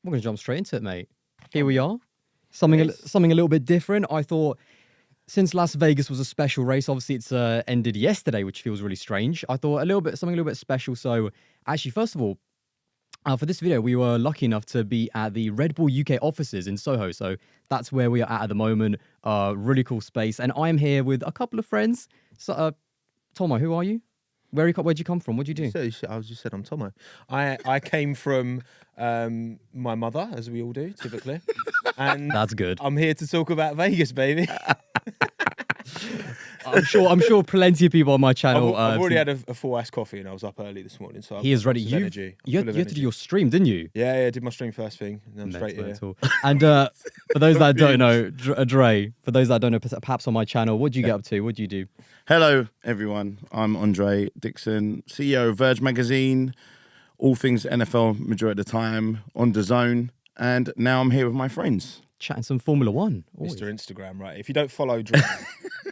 We're going to jump straight into it, mate. Here we are. Something a little bit different. I thought, since Las Vegas was a special race, obviously it's ended yesterday, which feels really strange. I thought something a little bit special. So actually, first of all, for this video, we were lucky enough to be at the Red Bull UK offices in Soho. So that's where we are at the moment. Really cool space. And I am here with a couple of friends. So, Tomo, who are you? Where'd you come from? What'd you do? I just said I'm Tomo. I came from my mother, as we all do, typically. And That's good. I'm here to talk about Vegas, baby. I'm sure plenty of people on my channel. I've already had a full iced coffee and I was up early this morning, so he is ready. You had to do your stream, didn't you? Yeah, I did my stream first thing, and then straight here. And for those that don't know, Dre, for those that don't know, perhaps on my channel, what do you get up to? What do you do? Hello, everyone. I'm Andre Dixon, CEO of Verge Magazine, all things NFL majority of the time, on DAZN, and now I'm here with my friends. Chatting some Formula One. Mr. Instagram, right? If you don't follow Dre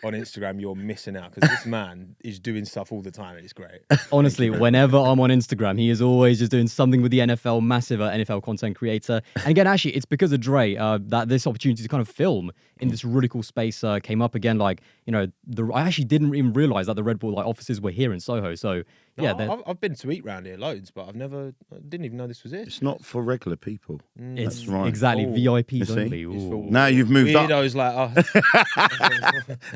on Instagram, you're missing out, because this man is doing stuff all the time and it's great. Honestly, whenever I'm on Instagram, he is always just doing something with the NFL, massive NFL content creator. And again, actually, it's because of Dre that this opportunity to kind of film in this really cool space came up again. Like, you know, I actually didn't even realize that the Red Bull offices were here in Soho. So yeah, I've been to eat round here loads, but I didn't even know this was it. It's not for regular people. It's That's right. exactly VIPs You see? only. Ooh. Now you've moved up. Weirdos like us.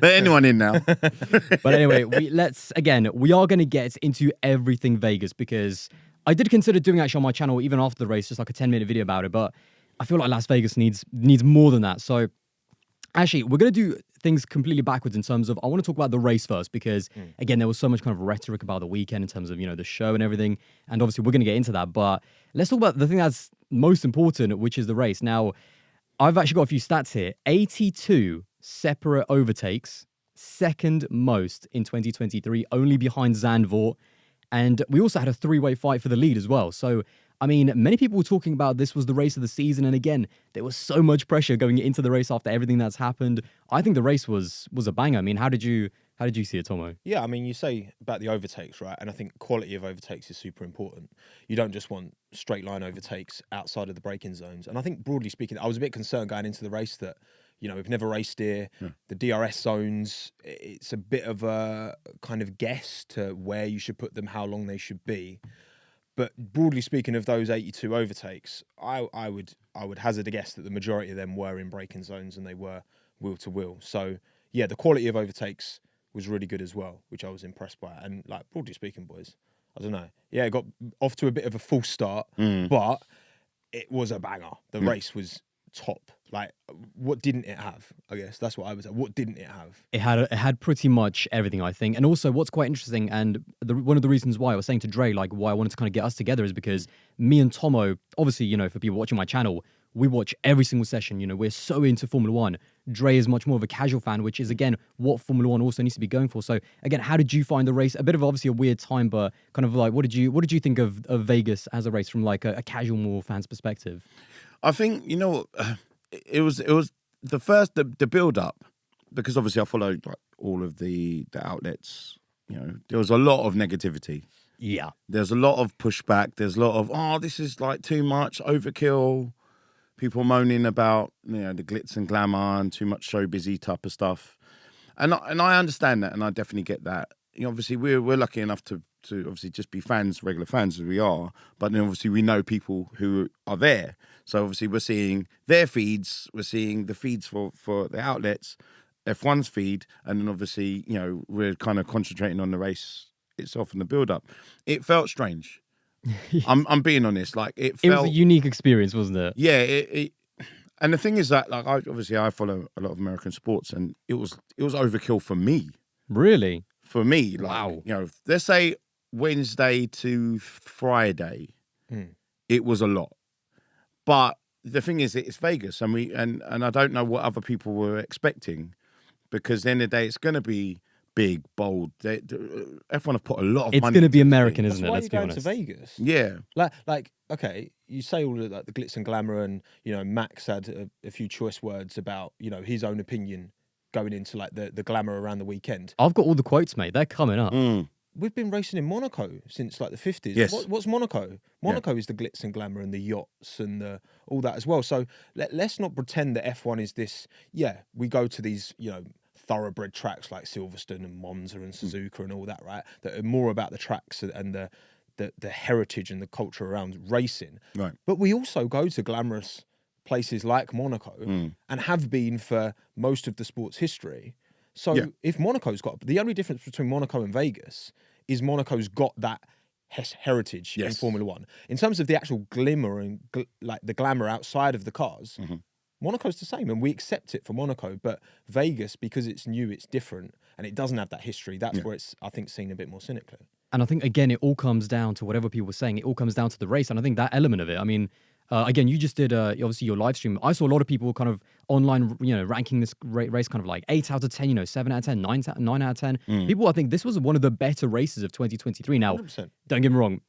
Let anyone in now. But anyway, we are going to get into everything Vegas, because I did consider doing actually on my channel, even after the race, just like a 10-minute video about it. But I feel like Las Vegas needs more than that. So actually, we're going to do things completely backwards in terms of, I want to talk about the race first, because again, there was so much kind of rhetoric about the weekend in terms of, you know, the show and everything. And obviously we're going to get into that, but let's talk about the thing that's most important, which is the race. Now, I've actually got a few stats here. 82 separate overtakes, second most in 2023, only behind Zandvoort. And we also had a three-way fight for the lead as well. So, I mean, many people were talking about this was the race of the season. And again, there was so much pressure going into the race after everything that's happened. I think the race was a banger. I mean, how did you see it, Tomo? Yeah, I mean, you say about the overtakes, right? And I think quality of overtakes is super important. You don't just want straight line overtakes outside of the braking zones. And I think broadly speaking, I was a bit concerned going into the race that, you know, we've never raced here. Yeah. The DRS zones, it's a bit of a kind of guess to where you should put them, how long they should be. But broadly speaking, of those 82 overtakes, I would hazard a guess that the majority of them were in braking zones and they were wheel to wheel. So yeah, the quality of overtakes was really good as well, which I was impressed by. And like, broadly speaking, boys, I don't know. Yeah, it got off to a bit of a false start, but it was a banger. The race was top. Like, what didn't it have? I guess that's what I was at. What didn't it have? It had pretty much everything, I think. And also, what's quite interesting, and one of the reasons why I was saying to Dre, like, why I wanted to kind of get us together, is because me and Tomo, obviously, you know, for people watching my channel, we watch every single session. You know, we're so into Formula One. Dre is much more of a casual fan, which is, again, what Formula One also needs to be going for. So, again, how did you find the race? A bit of obviously a weird time, but kind of like, what did you think of Vegas as a race from like a casual more fan's perspective? I think, you know, it was the build up, because obviously I followed like all of the outlets. You know, there was a lot of negativity. Yeah, there's a lot of pushback. There's a lot of this is like too much overkill. People moaning about, you know, the glitz and glamour and too much show busy type of stuff, and I understand that, and I definitely get that. You know, obviously we're lucky enough to obviously just be fans, regular fans as we are, but then obviously we know people who are there. So obviously we're seeing their feeds, we're seeing the feeds for the outlets, F1's feed, and then obviously, you know, we're kind of concentrating on the race itself and the build-up. It felt strange. I'm being honest. Like, it was a unique experience, wasn't it? Yeah, and the thing is that, like, I follow a lot of American sports, and it was overkill for me. Really? For me, like, wow. You know, let's say Wednesday to Friday, it was a lot. But the thing is, it's Vegas, and I don't know what other people were expecting, because at the end of the day, it's going to be big, bold. F1 have put a lot of money. It's going to be American, isn't it? Let's be honest. Why are you going to Vegas? Yeah. Like, okay, you say all of like the glitz and glamour, and, you know, Max had a few choice words about, you know, his own opinion going into like the glamour around the weekend. I've got all the quotes, mate. They're coming up. we've been racing in Monaco since like the 50s. Yes. What's Monaco? Monaco is the glitz and glamour and the yachts and all that as well. So let's not pretend that F1 is this. Yeah, we go to these, thoroughbred tracks like Silverstone and Monza and Suzuka and all that, right? That are more about the tracks and the heritage and the culture around racing. Right. But we also go to glamorous places like Monaco and have been for most of the sport's history. So if Monaco's got, the only difference between Monaco and Vegas is Monaco's got that heritage in Formula One. In terms of the actual glimmer and like the glamour outside of the cars, Monaco's the same, and we accept it for Monaco. But Vegas, because it's new, it's different, and it doesn't have that history. That's where it's, I think, seen a bit more cynically. And I think, again, it all comes down to whatever people were saying. It all comes down to the race. And I think that element of it, I mean, again, you just did, obviously, your live stream. I saw a lot of people kind of online, ranking this race kind of like 8 out of 10, 7 out of 10, 9 out of 10. People, I think this was one of the better races of 2023. Now, 100%. Don't get me wrong.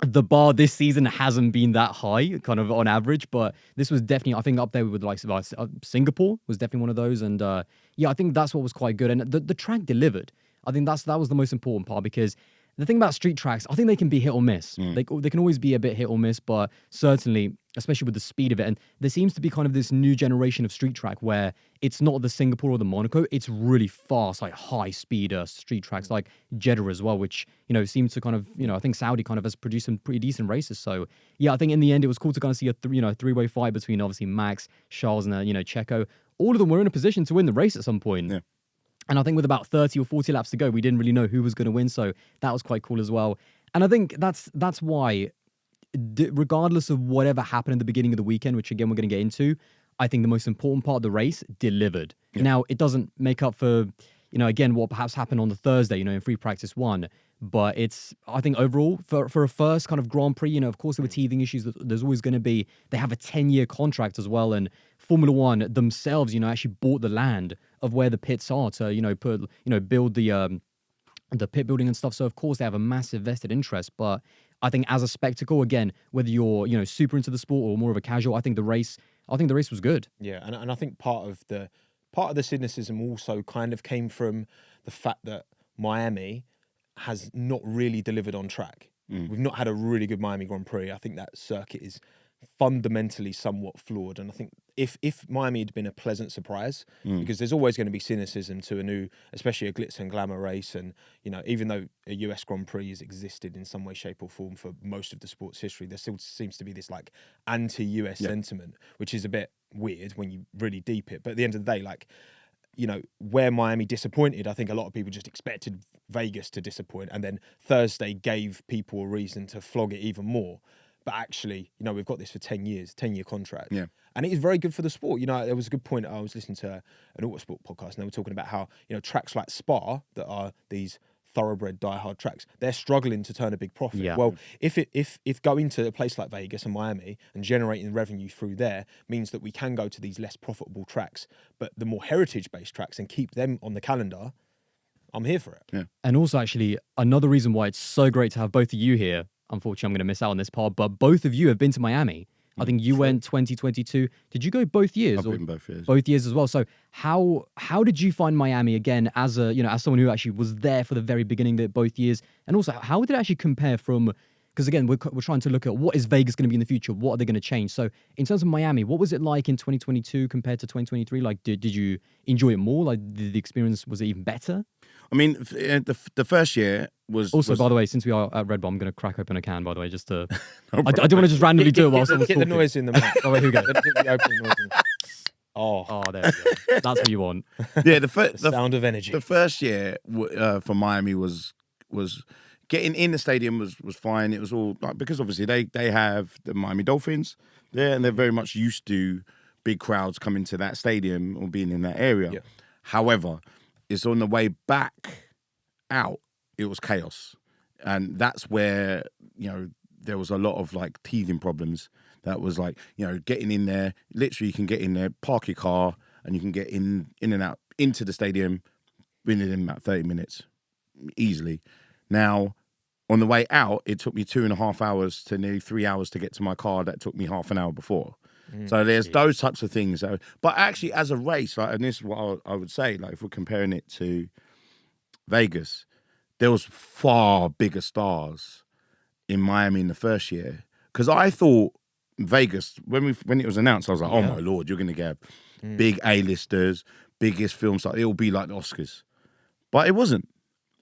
The bar this season hasn't been that high, kind of on average, but this was definitely, I think, up there with the likes of Singapore was definitely one of those. And I think that's what was quite good. And the track delivered. I think that was the most important part, because the thing about street tracks, I think they can be hit or miss. They can always be a bit hit or miss, but certainly, especially with the speed of it. And there seems to be kind of this new generation of street track where it's not the Singapore or the Monaco, it's really fast, like high speed street tracks like Jeddah as well, which, seems to kind of, I think Saudi kind of has produced some pretty decent races. So yeah, I think in the end, it was cool to kind of see a three-way fight between obviously Max, Charles, and Checo. All of them were in a position to win the race at some point. Yeah. And I think with about 30 or 40 laps to go, we didn't really know who was going to win. So that was quite cool as well. And I think that's why, regardless of whatever happened in the beginning of the weekend, which again, we're going to get into, I think the most important part of the race delivered. Yeah. Now, it doesn't make up for, again, what perhaps happened on the Thursday, in free practice 1. But it's, I think overall, for a first kind of Grand Prix, of course there were teething issues that there's always going to be. They have a 10-year contract as well. And Formula One themselves, actually bought the land of where the pits are to, build the pit building and stuff. So of course they have a massive vested interest. But I think as a spectacle, again, whether you're, super into the sport or more of a casual, I think the race was good. Yeah, and I think part of the cynicism also kind of came from the fact that Miami has not really delivered on track. We've not had a really good Miami Grand Prix. I think that circuit is fundamentally somewhat flawed. And I think if Miami had been a pleasant surprise, because there's always going to be cynicism to a new, especially a glitz and glamour race. And, even though a US Grand Prix has existed in some way, shape or form for most of the sport's history, there still seems to be this like anti-US sentiment, which is a bit weird when you really deep it. But at the end of the day, like, where Miami disappointed, I think a lot of people just expected Vegas to disappoint. And then Thursday gave people a reason to flog it even more. But actually, we've got this for 10 years, 10-year contract. Yeah. And it is very good for the sport. There was a good point. I was listening to an Autosport podcast and they were talking about how, tracks like Spa that are these thoroughbred diehard tracks, they're struggling to turn a big profit. Yeah. Well, if going to a place like Vegas and Miami and generating revenue through there means that we can go to these less profitable tracks, but the more heritage-based tracks and keep them on the calendar, I'm here for it. Yeah. And also, actually, another reason why it's so great to have both of you here, unfortunately, I'm going to miss out on this part, but both of you have been to Miami. I think you went 2022. Did you go both years? I've been both years. Both years as well. So how did you find Miami again as as someone who actually was there for the very beginning of both years? And also, how did it actually compare from? Because again, we're trying to look at what is Vegas going to be in the future. What are they going to change? So in terms of Miami, what was it like in 2022 compared to 2023? Like, did you enjoy it more? Like, did the experience, was it even better? I mean, the first year was... Also, by the way, since we are at Red Bull, I'm going to crack open a can, by the way, just to... I don't want to just randomly do it while someone's talking. Get the noise in the mouth. Oh, wait, here we go. Get the opening noise in the Oh, there we go. That's what you want. Yeah, the sound of energy. The first year for Miami was getting in the stadium was fine. It was all... like, because obviously they have the Miami Dolphins there, and they're very much used to big crowds coming to that stadium or being in that area. Yeah. However... it's on the way back out, it was chaos. And that's where, there was a lot of like teething problems. That was like, getting in there, literally you can get in there, park your car, and you can get in and out into the stadium within about 30 minutes, easily. Now, on the way out, it took me 2.5 hours to nearly 3 hours to get to my car. That took me half an hour before. So there's those types of things. But actually, as a race, and this is what I would say, like if we're comparing it to Vegas, there was far bigger stars in Miami in the first year. Because I thought Vegas, when it was announced, I was like, oh my Lord, you're going to get big A-listers, biggest film stars. It'll be like the Oscars. But it wasn't.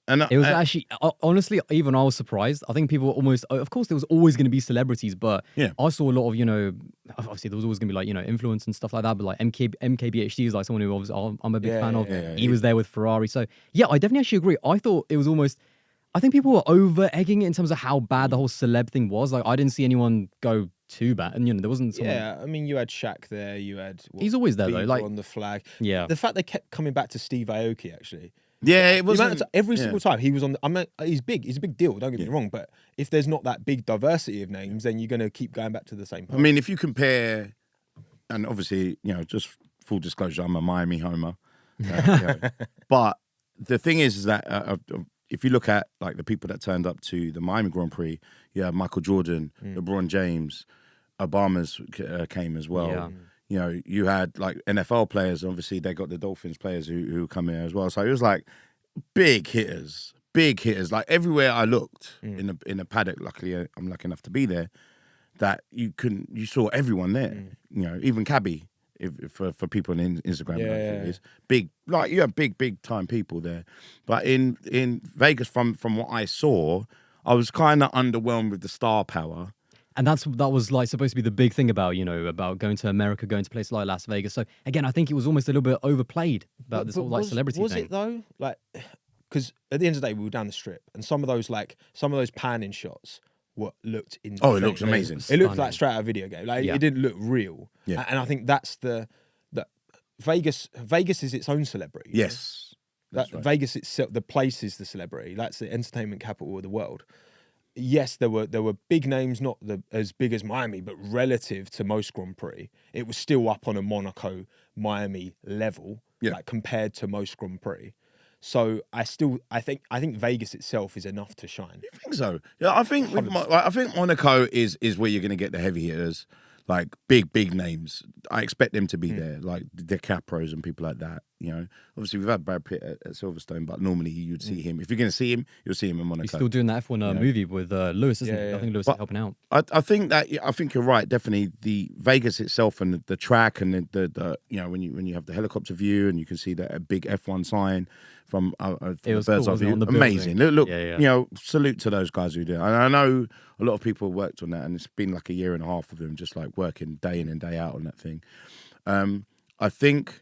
And it was actually, honestly, even I was surprised. I think people were almost, of course, there was always going to be celebrities, but I saw a lot of, obviously there was always going to be like, influence and stuff like that. But like MKBHD is like someone who obviously I'm a big fan of. He was there with Ferrari. So yeah, I definitely actually agree. I thought it was almost, I think people were over egging it in terms of how bad the whole celeb thing was. Like I didn't see anyone go too bad. And there wasn't someone... Yeah, I mean, you had Shaq there, you had... He's always there though. Like on the flag. Yeah. The fact they kept coming back to Steve Aoki, actually. Yeah, it wasn't... Every single time he was on... he's big. He's a big deal, don't get me wrong. But if there's not that big diversity of names, then you're going to keep going back to the same point. I mean, if you compare... And obviously, just full disclosure, I'm a Miami homer. But the thing is that if you look at like the people that turned up to the Miami Grand Prix, Michael Jordan, LeBron James, Obama's came as well. Yeah. You had like NFL players. Obviously, they got the Dolphins players who come here as well. So it was like big hitters. Like everywhere I looked in the paddock. Luckily, I'm lucky enough to be there. That you saw everyone there. Even Cabby. For people on Instagram, big, like you have big time people there. But in Vegas, from what I saw, I was kind of underwhelmed with the star power. And that was like supposed to be the big thing about about going to America, going to places like Las Vegas. So again, I think it was almost a little bit overplayed about this whole like celebrity thing. Was it though? Like, because at the end of the day, we were down the strip, and some of those panning shots. What looked in it looks amazing. It looked like straight out of a video game. Like it didn't look real. Yeah. And I think that's the Vegas is its own celebrity. Yes. Right? Vegas itself, the place is the celebrity. That's the entertainment capital of the world. Yes, there were big names, not as big as Miami, but relative to most Grand Prix, it was still up on a Monaco, Miami level, like compared to most Grand Prix. So I think Vegas itself is enough to shine. You think so? Yeah, I think Monaco is where you're going to get the heavy hitters, like big names. I expect them to be there, like the Capros and people like that. Obviously we've had Brad Pitt at Silverstone, but normally you'd see him. If you're going to see him, you'll see him in Monaco. He's still doing that F1 movie with Lewis, isn't he? I think Lewis is helping out. I think you're right. Definitely the Vegas itself and the track and the when you have the helicopter view and you can see that a big F1 sign from the bird's eye view. Amazing. Look, salute to those guys who do it. I know a lot of people worked on that, and it's been like a year and a half of them just like working day in and day out on that thing. I think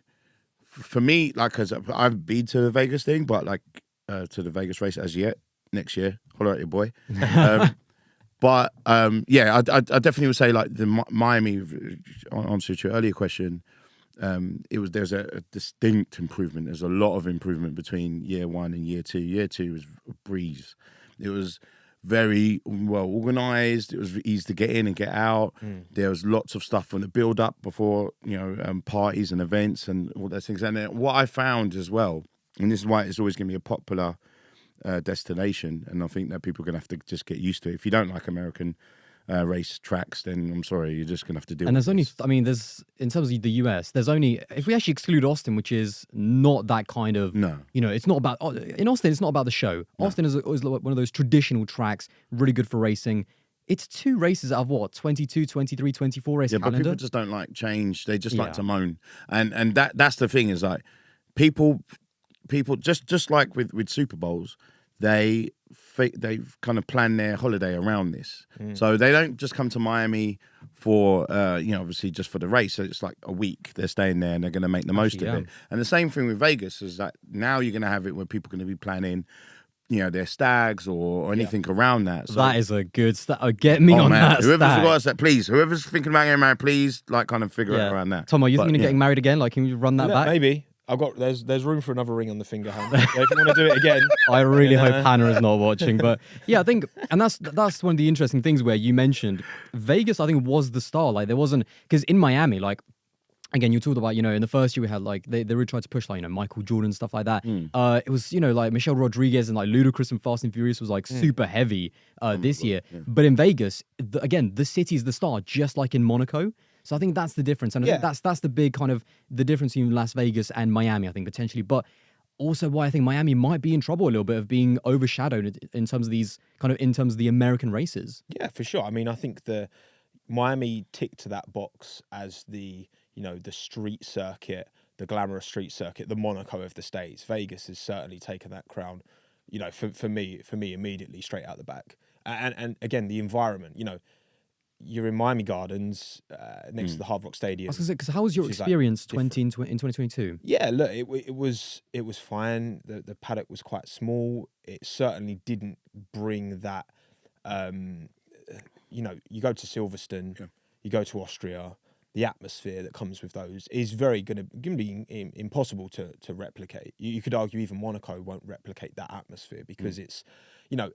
for me, like, as I've been to the Vegas thing, but like to the Vegas race as yet. Next year, holler at your boy. But I definitely would say like the Miami. Answer to your earlier question, there's a distinct improvement. There's a lot of improvement between year one and year two. Year two was a breeze. It was very well organized. It was easy to get in and get out. There was lots of stuff on the build up before, parties and events and all those things. And then what I found as well, and this is why it's always going to be a popular destination, and I think that people are going to have to just get used to it. If you don't like American race tracks, then I'm sorry, you're just going to have to deal with it. And there's in terms of the US, there's only, if we actually exclude Austin, which is not that kind of, it's not about, in Austin, it's not about the show. No. Austin is one of those traditional tracks, really good for racing. It's 2 races out of what, 22, 23, 24 race calendar? But people just don't like change. They just like to moan. And that's the thing is like, people just like with Super Bowls, they kind of plan their holiday around this. So they don't just come to Miami for, obviously just for the race. So it's like a week they're staying there and they're going to make the most of it. And the same thing with Vegas is that now you're going to have it where people are going to be planning, their stags or anything around that. So, that is a good get me on that whoever's thinking about getting married, please kind of figure out around that. Tom, are you thinking of getting married again? Like, can you run that back? Maybe. There's room for another ring on the finger, Hannah. So if you want to do it again. I really hope Hannah is not watching. But yeah, I think, and that's one of the interesting things where you mentioned Vegas, I think, was the star. Like, there wasn't, because in Miami, like, again, you talked about, in the first year we had, like, they really tried to push, like, Michael Jordan, stuff like that. It was, like, Michelle Rodriguez and, like, Ludacris and Fast and Furious was, like, super heavy this year. Yeah. But in Vegas, again, the city's the star, just like in Monaco. So I think that's the difference. And I think that's the big kind of, the difference between Las Vegas and Miami, I think, potentially. But also why I think Miami might be in trouble a little bit of being overshadowed in terms of these in terms of the American races. Yeah, for sure. I mean, I think the Miami ticked that box as the street circuit, the glamorous street circuit, the Monaco of the States. Vegas has certainly taken that crown, for me immediately straight out the back. And again, the environment, you're in Miami Gardens next to the Hard Rock Stadium. I was gonna say, because how was your experience in 2022? Yeah, look, it was fine. The paddock was quite small. It certainly didn't bring that. You go to Silverstone, you go to Austria. The atmosphere that comes with those is going to be impossible to replicate. You could argue even Monaco won't replicate that atmosphere because it's,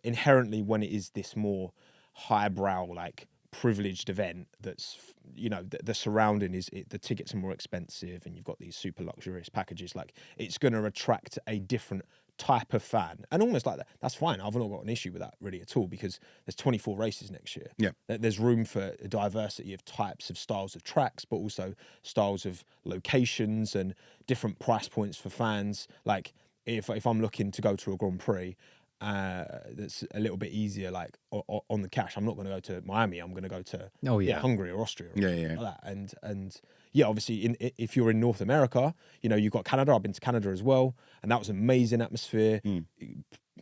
inherently when it is this more highbrow, like privileged event that's, the surrounding is, the tickets are more expensive and you've got these super luxurious packages. Like it's going to attract a different type of fan, and almost like that. That's fine. I've not got an issue with that really at all because there's 24 races next year. Yeah, there's room for a diversity of types of styles of tracks, but also styles of locations and different price points for fans. Like if I'm looking to go to a Grand Prix, that's a little bit easier, like on the cash. I'm not going to go to Miami. I'm going to go to Hungary or Austria. Or like that. And yeah, obviously, if you're in North America, you've got Canada. I've been to Canada as well, and that was an amazing atmosphere.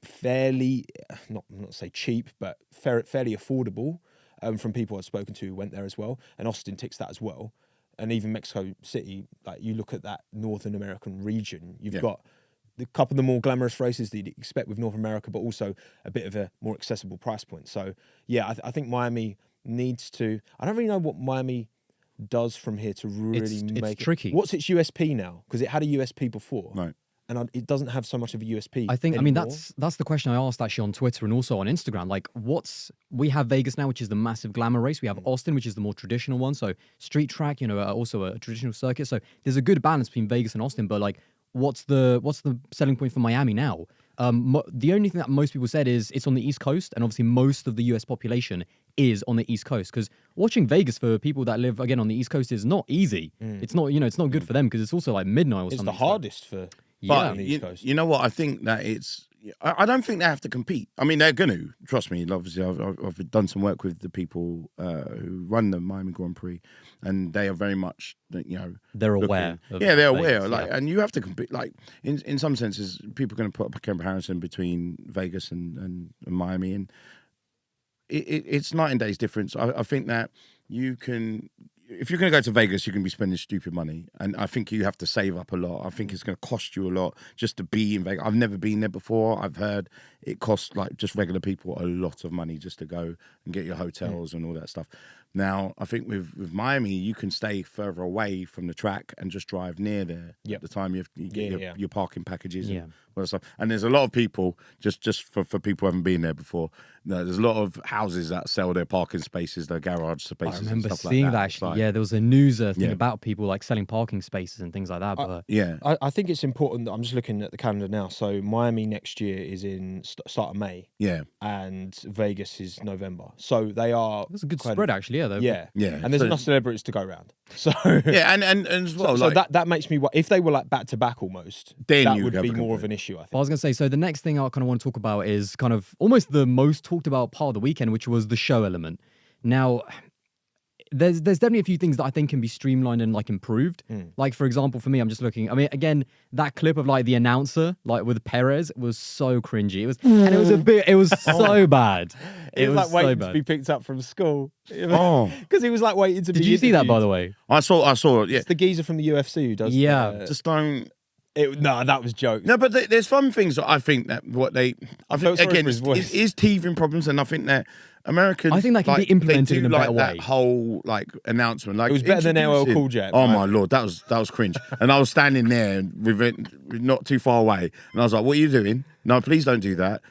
Fairly, not say cheap, but fairly affordable from people I've spoken to who went there as well. And Austin ticks that as well. And even Mexico City, like you look at that Northern American region, you've got a couple of the more glamorous races that you'd expect with North America, but also a bit of a more accessible price point. So yeah, I think Miami needs to. I don't really know what Miami does from here to really make it's tricky. What's its USP now? Because it had a USP before, right? And it doesn't have so much of a USP. I think. anymore. I mean, that's the question I asked actually on Twitter and also on Instagram. Like, we have Vegas now, which is the massive glamour race. We have Austin, which is the more traditional one. So street track, also a traditional circuit. So there's a good balance between Vegas and Austin. But like, what's the selling point for Miami now? The only thing that most people said is it's on the East Coast, and obviously most of the US population is on the East Coast. Because watching Vegas for people that live again on the East Coast is not easy. It's not, it's not good for them because it's also like midnight or something. It's the hardest for. But on the East Coast. You know what? I think that I don't think they have to compete. I mean, they're going to. Trust me. Obviously, I've done some work with the people who run the Miami Grand Prix, and they are very much, they're aware. They're aware. And you have to compete. Like in some senses, people are going to put up a comparison between Vegas and Miami, and it's night and day's difference. I think that you can. If you're going to go to Vegas, you're going to be spending stupid money. And I think you have to save up a lot. I think it's going to cost you a lot just to be in Vegas. I've never been there before. I've heard it costs like just regular people a lot of money just to go and get your hotels and all that stuff. Now, I think with Miami, you can stay further away from the track and just drive near there at the time you get your parking packages and all that stuff. And there's a lot of people, just for people who haven't been there before, there's a lot of houses that sell their parking spaces, their garage spaces. I remember and stuff seeing like that actually. There was a news thing about people like selling parking spaces and things like that. But I think it's important that I'm just looking at the calendar now. So Miami next year is in start of May. Yeah. And Vegas is November. So they are. That's a good spread actually. Yeah. And there's enough celebrities to go around. So and as well, so that makes me. If they were like back to back almost, then that would be more of an issue. I think. I was gonna say. So the next thing I kind of want to talk about is kind of almost the most talked about part of the weekend, which was the show element. Now, there's definitely a few things that I think can be streamlined and like improved. Like for example, for me, I'm just looking. I mean, again, that clip of like the announcer, like with Perez, was so cringy. It was so bad. It was like waiting to be picked up from school. Because he was like waiting to be. Did you see that, by the way? I saw it. Yeah, it's the geezer from the UFC who does. Yeah, just don't. No, that was joke. No, but there's some things that I think that I think again is teething problems, and I think that Americans. I think that can be implemented in a better way. That whole like announcement, like it was better than LL Cool J. Oh my lord, that was cringe. And I was standing there with it not too far away, and I was like, "What are you doing? No, please don't do that."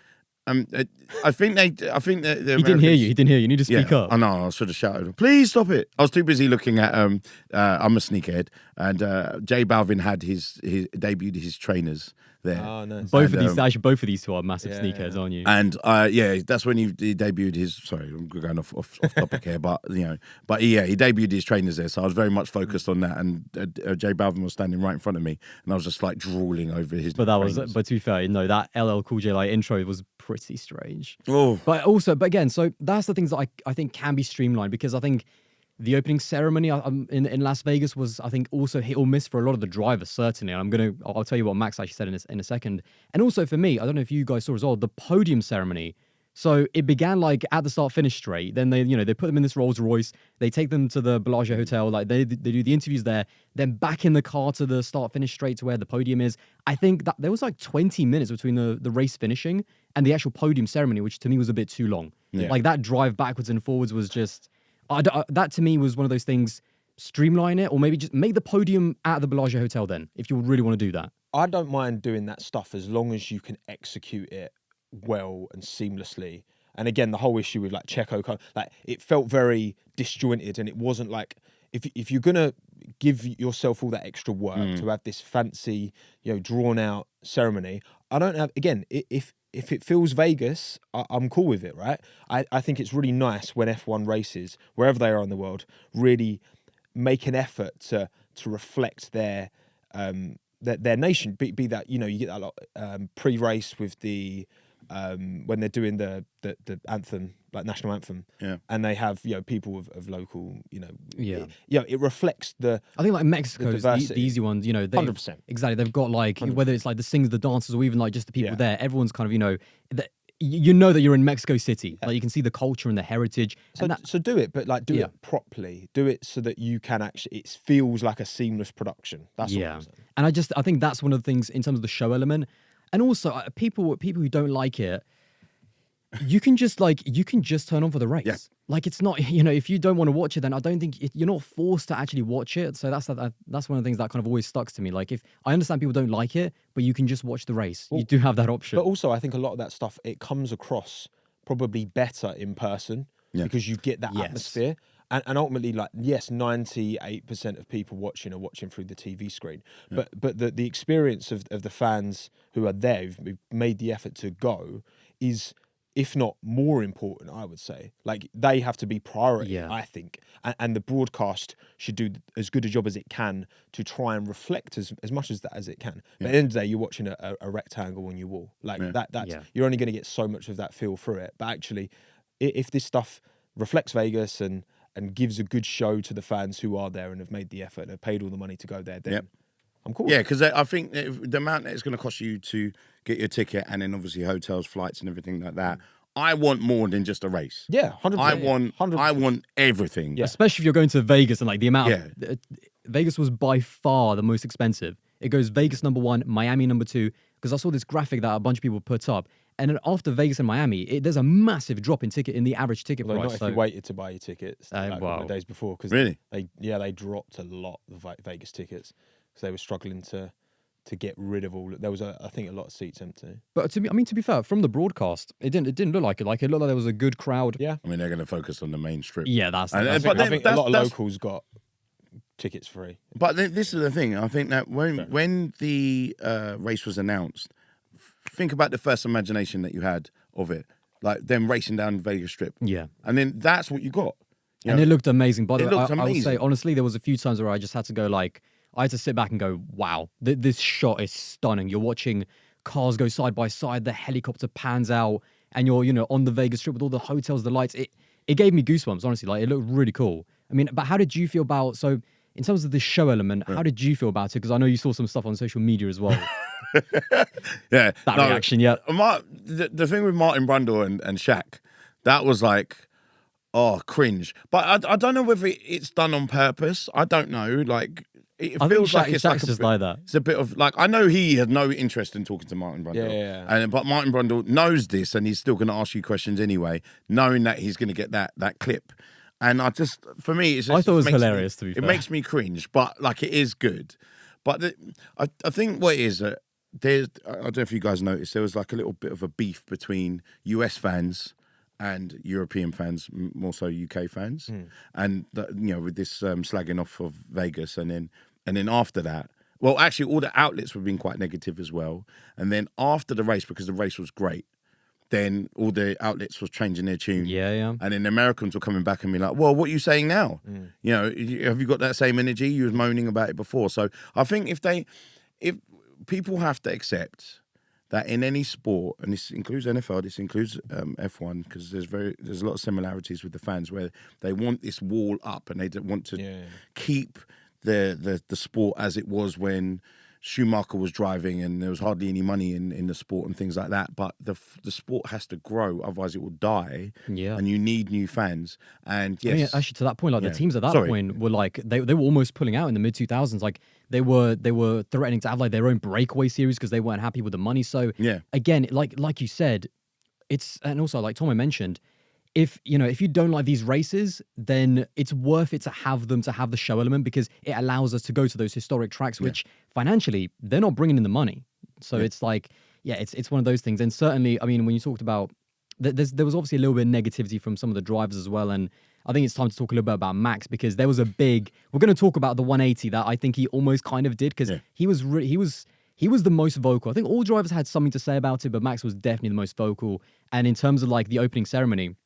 I think they. I think that He didn't hear you. He didn't hear you. You need to speak up. I know. I should have shouted. Please stop it. I was too busy looking at. I'm a sneakerhead, and J Balvin had his debuted his trainers there. Oh, nice. Both of these two are massive sneakers, aren't you? And that's when he debuted his. Sorry, I'm going off topic here, but he debuted his trainers there. So I was very much focused on that. And J Balvin was standing right in front of me, and I was just like drooling over his. But trainers. but to be fair, that LL Cool J like intro was pretty strange. Oh, But again, so that's the things that I think can be streamlined, because I think the opening ceremony in Las Vegas was, I think, also hit or miss for a lot of the drivers, certainly. And I'll tell you what Max actually said in a second. And also for me, I don't know if you guys saw as well, the podium ceremony. So it began like at the start, finish straight. Then they put them in this Rolls Royce. They take them to the Bellagio Hotel. Like they do the interviews there. Then back in the car to the start, finish straight to where the podium is. I think that there was like 20 minutes between the race finishing and the actual podium ceremony, which to me was a bit too long. Yeah. Like that drive backwards and forwards was just. That to me was one of those things. Streamline it, or maybe just make the podium at the Bellagio Hotel. Then, if you really want to do that, I don't mind doing that stuff as long as you can execute it well and seamlessly. And again, the whole issue with like Checo, like it felt very disjointed, and it wasn't like if you're gonna give yourself all that extra work to have this fancy, drawn out ceremony. I don't have again if it feels Vegas, I'm cool with it, right? I think it's really nice when F1 races, wherever they are in the world, really make an effort to reflect their nation. Be that, you get that a lot pre-race with the when they're doing the anthem, like national anthem, and they have people of local, it reflects the. I think like Mexico's the easy ones, 100%. Exactly. They've got like 100%. Whether it's like the singers, the dancers, or even like just the people there. Everyone's kind of that you're in Mexico City. Like you can see the culture and the heritage. So do it, but like do it properly. Do it so that you can actually. It feels like a seamless production. That's what I'm saying. And I think that's one of the things in terms of the show element. And also, people who don't like it, you can just turn on for the race. Yeah. Like it's not, if you don't want to watch it, then I don't think you're not forced to actually watch it. So that's one of the things that kind of always stuck to me. Like if I understand people don't like it, but you can just watch the race. You do have that option. But also, I think a lot of that stuff it comes across probably better in person because you get that atmosphere. And ultimately, like, yes, 98% of people watching are watching through the TV screen. But the experience of the fans who are there, who've made the effort to go, is, if not more important, I would say. Like, they have to be priority, I think. And the broadcast should do as good a job as it can to try and reflect as much as it can. But at the end of the day, you're watching a rectangle on your wall. Like, you're only going to get so much of that feel through it. But actually, if this stuff reflects Vegas and gives a good show to the fans who are there and have made the effort and have paid all the money to go there, then I'm cool. Yeah, because I think the amount that it's going to cost you to get your ticket and then obviously hotels, flights and everything like that, I want more than just a race. Yeah, 100%. I want everything. Yeah. Especially if you're going to Vegas and like the amount of, Vegas was by far the most expensive. It goes Vegas number 1, Miami number 2, because I saw this graphic that a bunch of people put up. And then after Vegas and Miami, there's a massive drop in the average ticket price. Not if you waited to buy your tickets a couple of days before, because they dropped a lot the Vegas tickets because they were struggling to get rid of all. There was I think a lot of seats empty. But to be fair, from the broadcast, it didn't look like it. Like it looked like there was a good crowd. Yeah, I mean they're going to focus on the main strip. Yeah, I think a lot of locals got tickets free. But this is the thing. I think that when the race was announced, think about the first imagination that you had of it, like them racing down Vegas Strip. Yeah. And then that's what you got. And it looked amazing. By the way, I would say, honestly, there was a few times where I just had to go like, I had to sit back and go, wow, this shot is stunning. You're watching cars go side by side, the helicopter pans out, and you're, on the Vegas Strip with all the hotels, the lights. It gave me goosebumps, honestly. Like, it looked really cool. I mean, but how did you feel about, so in terms of the show element, how did you feel about it? Because I know you saw some stuff on social media as well. That reaction, yeah. The thing with Martin Brundle and Shaq, that was like, cringe. But I don't know whether it's done on purpose. I don't know. Like, it feels like it's like just like that. It's a bit of like, I know he had no interest in talking to Martin Brundle. But Martin Brundle knows this and he's still going to ask you questions anyway, knowing that he's going to get that clip. And I just, for me, it's just, I thought it was hilarious, to be fair. It makes me cringe, but like it is good. But I think what it is, I don't know if you guys noticed, there was like a little bit of a beef between US fans and European fans, more so UK fans, and with this slagging off of Vegas, and then after that, well, actually, all the outlets were being quite negative as well, and then after the race, because the race was great, then all the outlets was changing their tune, Yeah. and then the Americans were coming back and be like, "Well, what are you saying now? Have you got that same energy? You was moaning about it before." So I think if people have to accept that in any sport, and this includes NFL, this includes F1, because there's a lot of similarities with the fans where they want this wall up and they want to keep the sport as it was when Schumacher was driving and there was hardly any money in the sport and things like that. But the sport has to grow, otherwise it will die. Yeah. And you need new fans. And yes, I mean, actually, to that point, like the teams at that point were like they were almost pulling out in the mid 2000s. Like they were threatening to have like their own breakaway series because they weren't happy with the money. So again, like you said, and also like Tom mentioned, if you don't like these races, then it's worth it to have the show element, because it allows us to go to those historic tracks, which financially they're not bringing in the money. So it's like, it's one of those things. And certainly, I mean, when you talked about, there was obviously a little bit of negativity from some of the drivers as well. And I think it's time to talk a little bit about Max, because there was we're going to talk about the 180 that I think he almost kind of did, because he was the most vocal. I think all drivers had something to say about it, but Max was definitely the most vocal. And in terms of like the opening ceremony,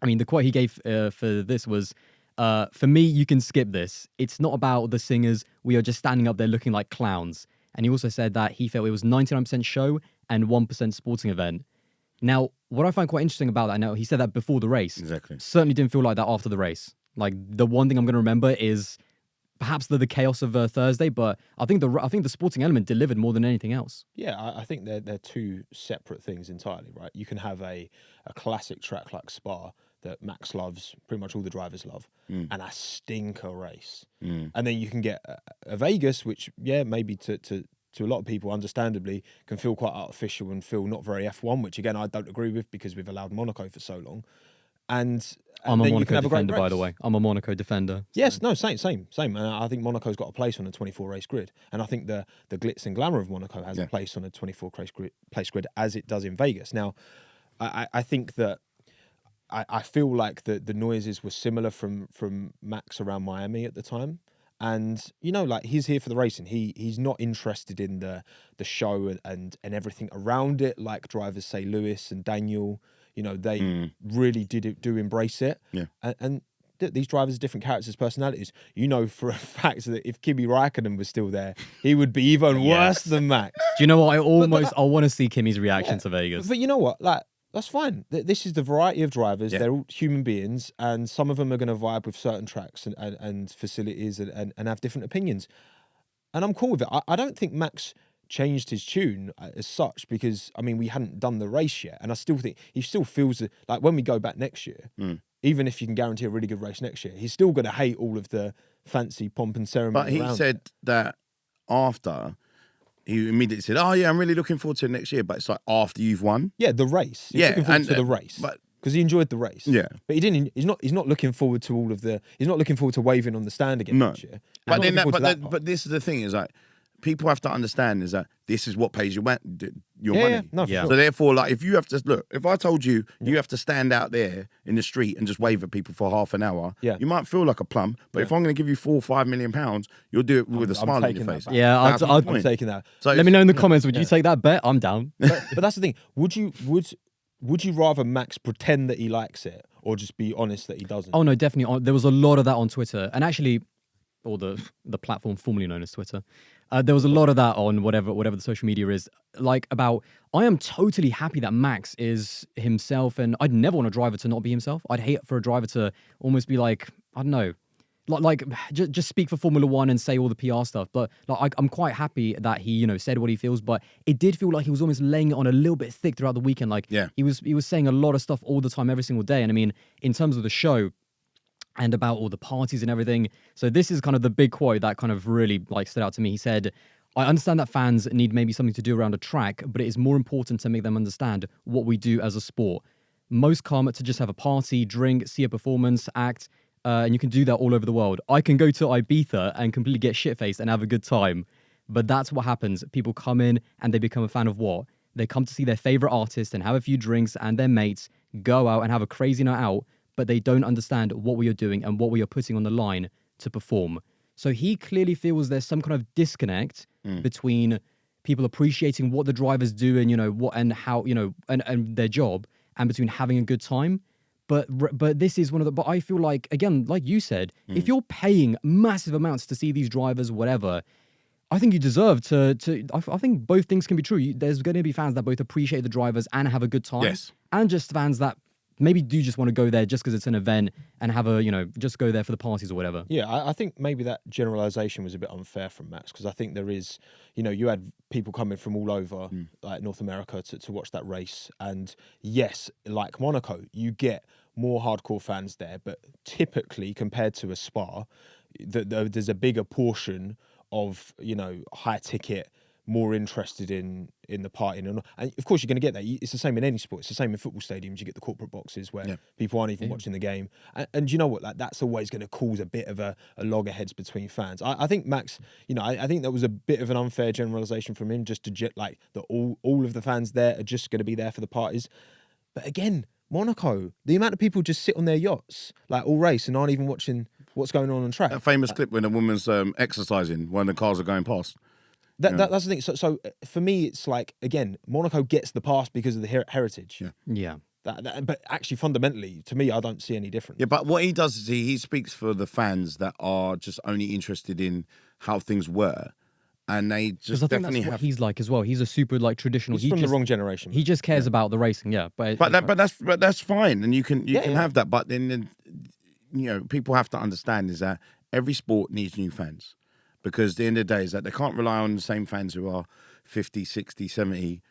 I mean, the quote he gave for this was, "For me, you can skip this. It's not about the singers. We are just standing up there looking like clowns." And he also said that he felt it was 99% show and 1% sporting event. Now, what I find quite interesting about that, now he said that before the race. Exactly. Certainly didn't feel like that after the race. Like the one thing I'm going to remember is perhaps the chaos of Thursday, but I think the sporting element delivered more than anything else. Yeah, I think they're two separate things entirely, right? You can have a classic track like Spa that Max loves, pretty much all the drivers love, and a stinker race. And then you can get a Vegas, which, maybe to a lot of people, understandably, can feel quite artificial and feel not very F1, which, again, I don't agree with, because we've allowed Monaco for so long. And I'm a then Monaco defender, by the way. I'm a Monaco defender. Yes, no, same. And I think Monaco's got a place on a 24-race grid. And I think the glitz and glamour of Monaco has a place on a 24-race grid, as it does in Vegas. Now, I think that I feel like the noises were similar from Max around Miami at the time. And, like, he's here for the racing. He's not interested in the show and everything around it, like drivers say Lewis and Daniel. They really do embrace it. Yeah. And these drivers are different characters, personalities. For a fact that if Kimi Raikkonen was still there, he would be even worse than Max. Do you know what? I want to see Kimi's reaction to Vegas. But you know what? Like, that's fine. This is the variety of drivers. They're all human beings, and some of them are going to vibe with certain tracks and facilities and have different opinions. And I'm cool with it. I don't think Max changed his tune as such, because, I mean, we hadn't done the race yet. And I still think he still feels like when we go back next year, even if you can guarantee a really good race next year, he's still going to hate all of the fancy pomp and ceremony. But he said that after... He immediately said, "Oh yeah, I'm really looking forward to it next year." But it's like after you've won. Yeah, the race. He's looking forward to the race, because he enjoyed the race. Yeah, but he didn't. He's not looking forward to all of the. He's not looking forward to waving on the stand again next year. But this is the thing: is like people have to understand is that this is what pays your money. Yeah, no, for sure. So therefore, like, if you have to look, if I told you you have to stand out there in the street and just wave at people for half an hour, you might feel like a plum. But if I'm going to give you £4 or £5 million, you'll do it with a smile on your face. Yeah, I'm taking that. So let me know in the comments. Would you take that bet? I'm down. But that's the thing. Would you rather Max pretend that he likes it, or just be honest that he doesn't? Oh no, definitely. There was a lot of that on Twitter, and actually, or the platform formerly known as Twitter. There was a lot of that on whatever the social media is, like, about, I am totally happy that Max is himself, and I'd never want a driver to not be himself. I'd hate for a driver to almost be like, I don't know, like just speak for Formula One and say all the PR stuff. But like, I'm quite happy that he said what he feels, but it did feel like he was almost laying it on a little bit thick throughout the weekend. Like he was saying a lot of stuff all the time, every single day. And I mean, in terms of the show, and about all the parties and everything. So this is kind of the big quote that kind of really like stood out to me. He said, "I understand that fans need maybe something to do around a track, but it is more important to make them understand what we do as a sport. Most come to just have a party, drink, see a performance, act, and you can do that all over the world. I can go to Ibiza and completely get shit-faced and have a good time. But that's what happens. People come in and they become a fan of what? They come to see their favorite artist and have a few drinks and their mates, go out and have a crazy night out, but they don't understand what we are doing and what we are putting on the line to perform. So he clearly feels there's some kind of disconnect between people appreciating what the drivers do and, what and how, and their job, and between having a good time. But this is one of the, but I feel like, again, like you said, if you're paying massive amounts to see these drivers, whatever, I think you deserve to I think both things can be true. There's going to be fans that both appreciate the drivers and have a good time. Yes. And just fans that maybe do just want to go there just because it's an event and have just go there for the parties or whatever. Yeah, I think maybe that generalization was a bit unfair from Max, because I think there is, you had people coming from all over, like North America, to watch that race. And yes, like Monaco, you get more hardcore fans there, but typically compared to a Spa, there's a bigger portion of, high ticket, more interested in the party. And of course, you're going to get that. It's the same in any sport. It's the same in football stadiums. You get the corporate boxes where people aren't even watching the game. And you know what? Like, that's always going to cause a bit of a loggerheads between fans. I think Max, I think that was a bit of an unfair generalization from him, just to like that all of the fans there are just going to be there for the parties. But again, Monaco, the amount of people just sit on their yachts, like all race, and aren't even watching what's going on track. That famous clip when a woman's exercising when the cars are going past. That's the thing. So for me, it's like, again, Monaco gets the pass because of the heritage. Yeah. But actually, fundamentally, to me, I don't see any difference. Yeah, but what he does is he speaks for the fans that are just only interested in how things were. And they just I think definitely that's what have. he's like as well. He's a super traditional. He's from the wrong generation. He just cares about the racing, yeah. But that's fine, and you can have that. But then people have to understand is that every sport needs new fans, because at the end of the day is that they can't rely on the same fans who are 50, 60, 70.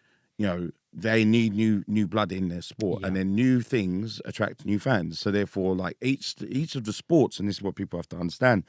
They need new blood in their sport, and then new things attract new fans. So therefore, like each of the sports, and this is what people have to understand,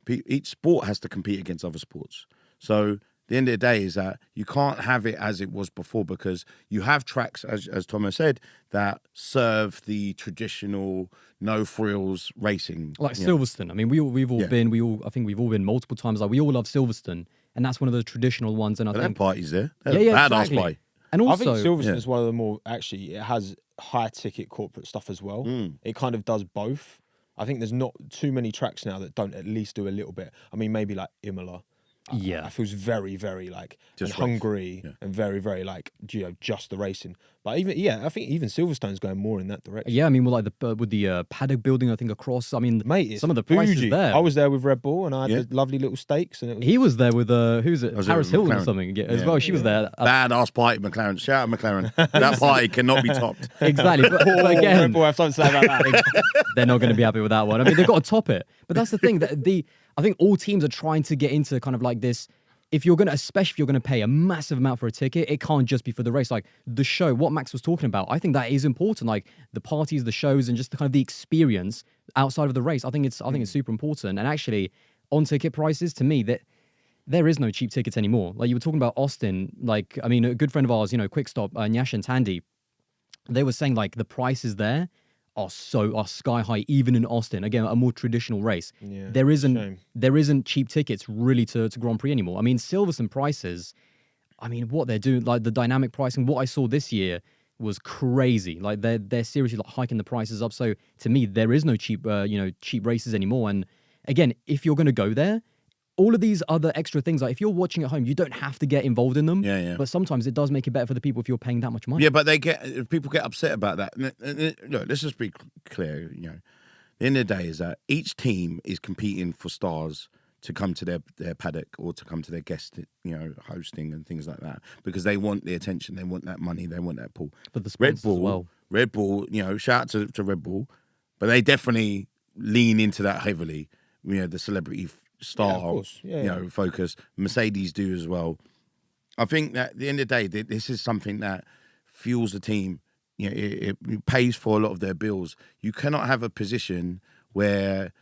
each sport has to compete against other sports. So the end of the day is that you can't have it as it was before, because you have tracks, as Thomas said, that serve the traditional no frills racing. Like Silverstone. I mean, we've all been. I think we've all been multiple times. Like, we all love Silverstone, and that's one of the traditional ones. And I think parties there. Badass exactly. party. And also, I think Silverstone is one of the more, actually, it has high ticket corporate stuff as well. It kind of does both. I think there's not too many tracks now that don't at least do a little bit. I mean, maybe like Imola. I feels very, very like just Hungary and very, very like just the racing. But I think even Silverstone's going more in that direction. Yeah, I mean, with the paddock building, I think across. I mean, mate, some of the prices there. I was there with Red Bull, and I had the lovely little steaks. And he was there with who's it? Paris Hilton or something as well. She was there. Badass party, McLaren. Shout out McLaren. That party cannot be topped. Exactly, but again, Red Bull have something to say about that. They're not going to be happy with that one. I mean, they've got to top it. But that's the thing that I think all teams are trying to get into kind of like this. Especially if you're going to pay a massive amount for a ticket, it can't just be for the race. Like the show, what Max was talking about, I think that is important. Like the parties, the shows, and just the kind of the experience outside of the race. I think it's super important. And actually, on ticket prices, to me, that there is no cheap tickets anymore. Like you were talking about Austin. Like, I mean, a good friend of ours, Quick Stop, Nyash and Tandy, they were saying like the prices there are sky high, even in Austin. Again, a more traditional race. Yeah, there isn't cheap tickets really to Grand Prix anymore. I mean, Silverstone prices, I mean, what they're doing, like the dynamic pricing, what I saw this year was crazy. Like they're seriously like hiking the prices up. So to me, there is no cheap races anymore. And again, if you're going to go there, all of these other extra things, like if you're watching at home, you don't have to get involved in them. Yeah. But sometimes it does make it better for the people if you're paying that much money. Yeah, but people get upset about that. Look, let's just be clear. The end of the day is that each team is competing for stars to come to their paddock or to come to their guest, hosting and things like that, because they want the attention, they want that money, they want that pull. But the Red Bull, as well. Red Bull, shout out to Red Bull, but they definitely lean into that heavily. The celebrity star, focus. Mercedes do as well. I think that at the end of the day, this is something that fuels the team. It pays for a lot of their bills. You cannot have a position where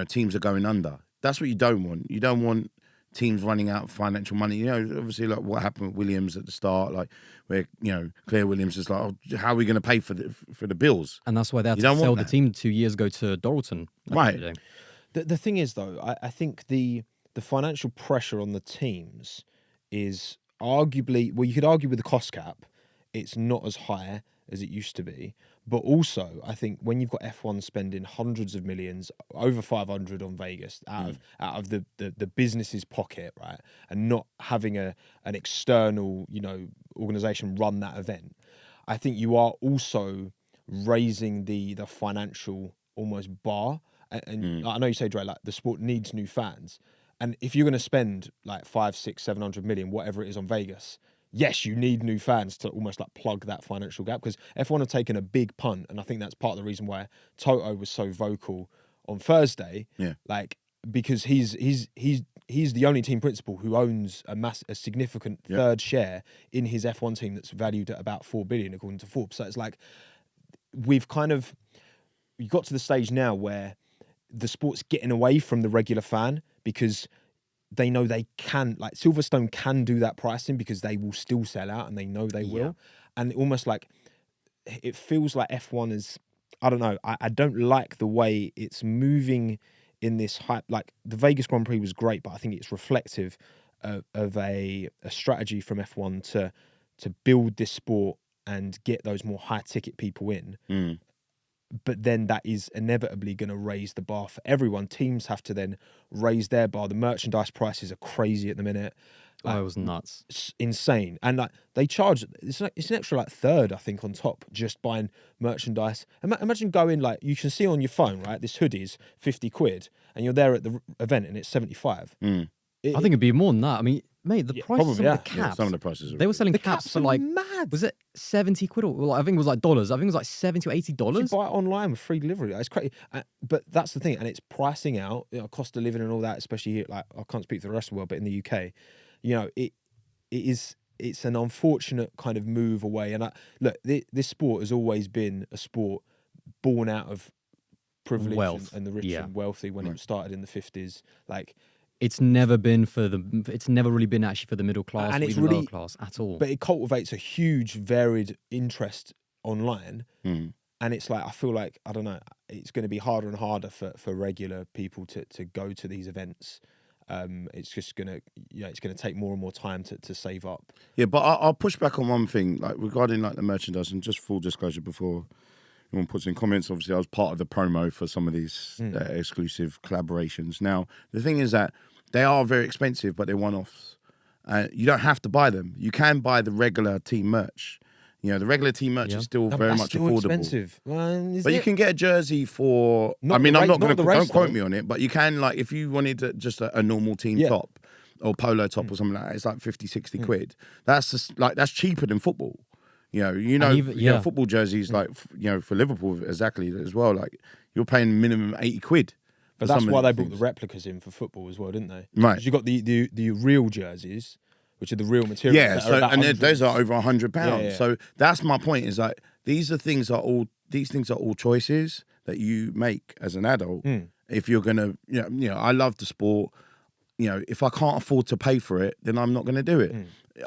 teams are going under. That's what you don't want. You don't want teams running out of financial money. Obviously, like what happened with Williams at the start, like where Claire Williams is like, how are we going to pay for the bills? And that's why they had to sell the team 2 years ago to Doralton. Right. The thing is, though, I think the the financial pressure on the teams is arguably, well, you could argue with the cost cap, it's not as high as it used to be. But also, I think when you've got F1 spending hundreds of millions, over 500 on Vegas, out of the business's pocket, right, and not having an external, organization run that event, I think you are also raising the financial almost bar. And I know you say, Dre, like the sport needs new fans. And if you're going to spend like 500, 600, 700 million, whatever it is on Vegas, yes, you need new fans to almost like plug that financial gap, because F1 have taken a big punt. And I think that's part of the reason why Toto was so vocal on Thursday. Yeah. Like, because he's the only team principal who owns a significant third share in his F1 team that's valued at about 4 billion, according to Forbes. So it's like, we got to the stage now where the sport's getting away from the regular fan, because they know they can, like Silverstone can do that pricing because they will still sell out, and they know they will. And almost like, it feels like F1 is, I don't know, I don't like the way it's moving in this hype. Like the Vegas Grand Prix was great, but I think it's reflective of a strategy from F1 to build this sport and get those more high ticket people in. But then that is inevitably going to raise the bar for everyone. Teams have to then raise their bar. The merchandise prices are crazy at the minute. Like, it was nuts. It's insane. And like they charge, it's an extra like third, I think, on top, just buying merchandise. Imagine going, like, you can see on your phone, right, this hoodie's 50 quid, and you're there at the event and it's 75. I think it'd be more than that. I mean, mate, the prices of the caps. Yeah, some of the prices. They were selling The caps caps for are like, mad. was it 70 quid? Or like, I think it was like dollars. I think it was like $70 or $80. You buy it online with free delivery. It's crazy. But that's the thing. And it's pricing out, cost of living and all that, especially here. Like, I can't speak for the rest of the world, but in the UK, it's an unfortunate kind of move away. And look, this sport has always been a sport born out of privilege Wealth. and the rich and wealthy when it started in the 50s. Like, it's never really been actually for the middle class and or it's even really, lower class at all. But it cultivates a huge varied interest online. And it's like, I feel like, I don't know, it's going to be harder and harder for regular people to go to these events. It's just going to, it's going to take more and more time to save up. Yeah, but I'll push back on one thing, like regarding like the merchandise, and just full disclosure before anyone puts in comments. Obviously, I was part of the promo for some of these exclusive collaborations. Now, the thing is that they are very expensive, but they're one-offs. You don't have to buy them. You can buy the regular team merch. The regular team merch is still very much still affordable. Expensive. But you can get a jersey for. Not I mean, the I'm not race- going to. not the race Don't quote though. me on it, but you can, like, if you wanted just a normal team top or polo top or something like that, it's like 50, 60 quid. That's just like, that's cheaper than football. Football jerseys, like, for Liverpool exactly as well. Like, you're paying minimum 80 quid. But that's why they brought the replicas in for football as well, didn't they? Right. 'Cause you got the real jerseys, which are the real materials. Yeah, that are about those are over £100. Yeah. So that's my point. Is like, these things are all choices that you make as an adult. If you're gonna, I love the sport. If I can't afford to pay for it, then I'm not going to do it.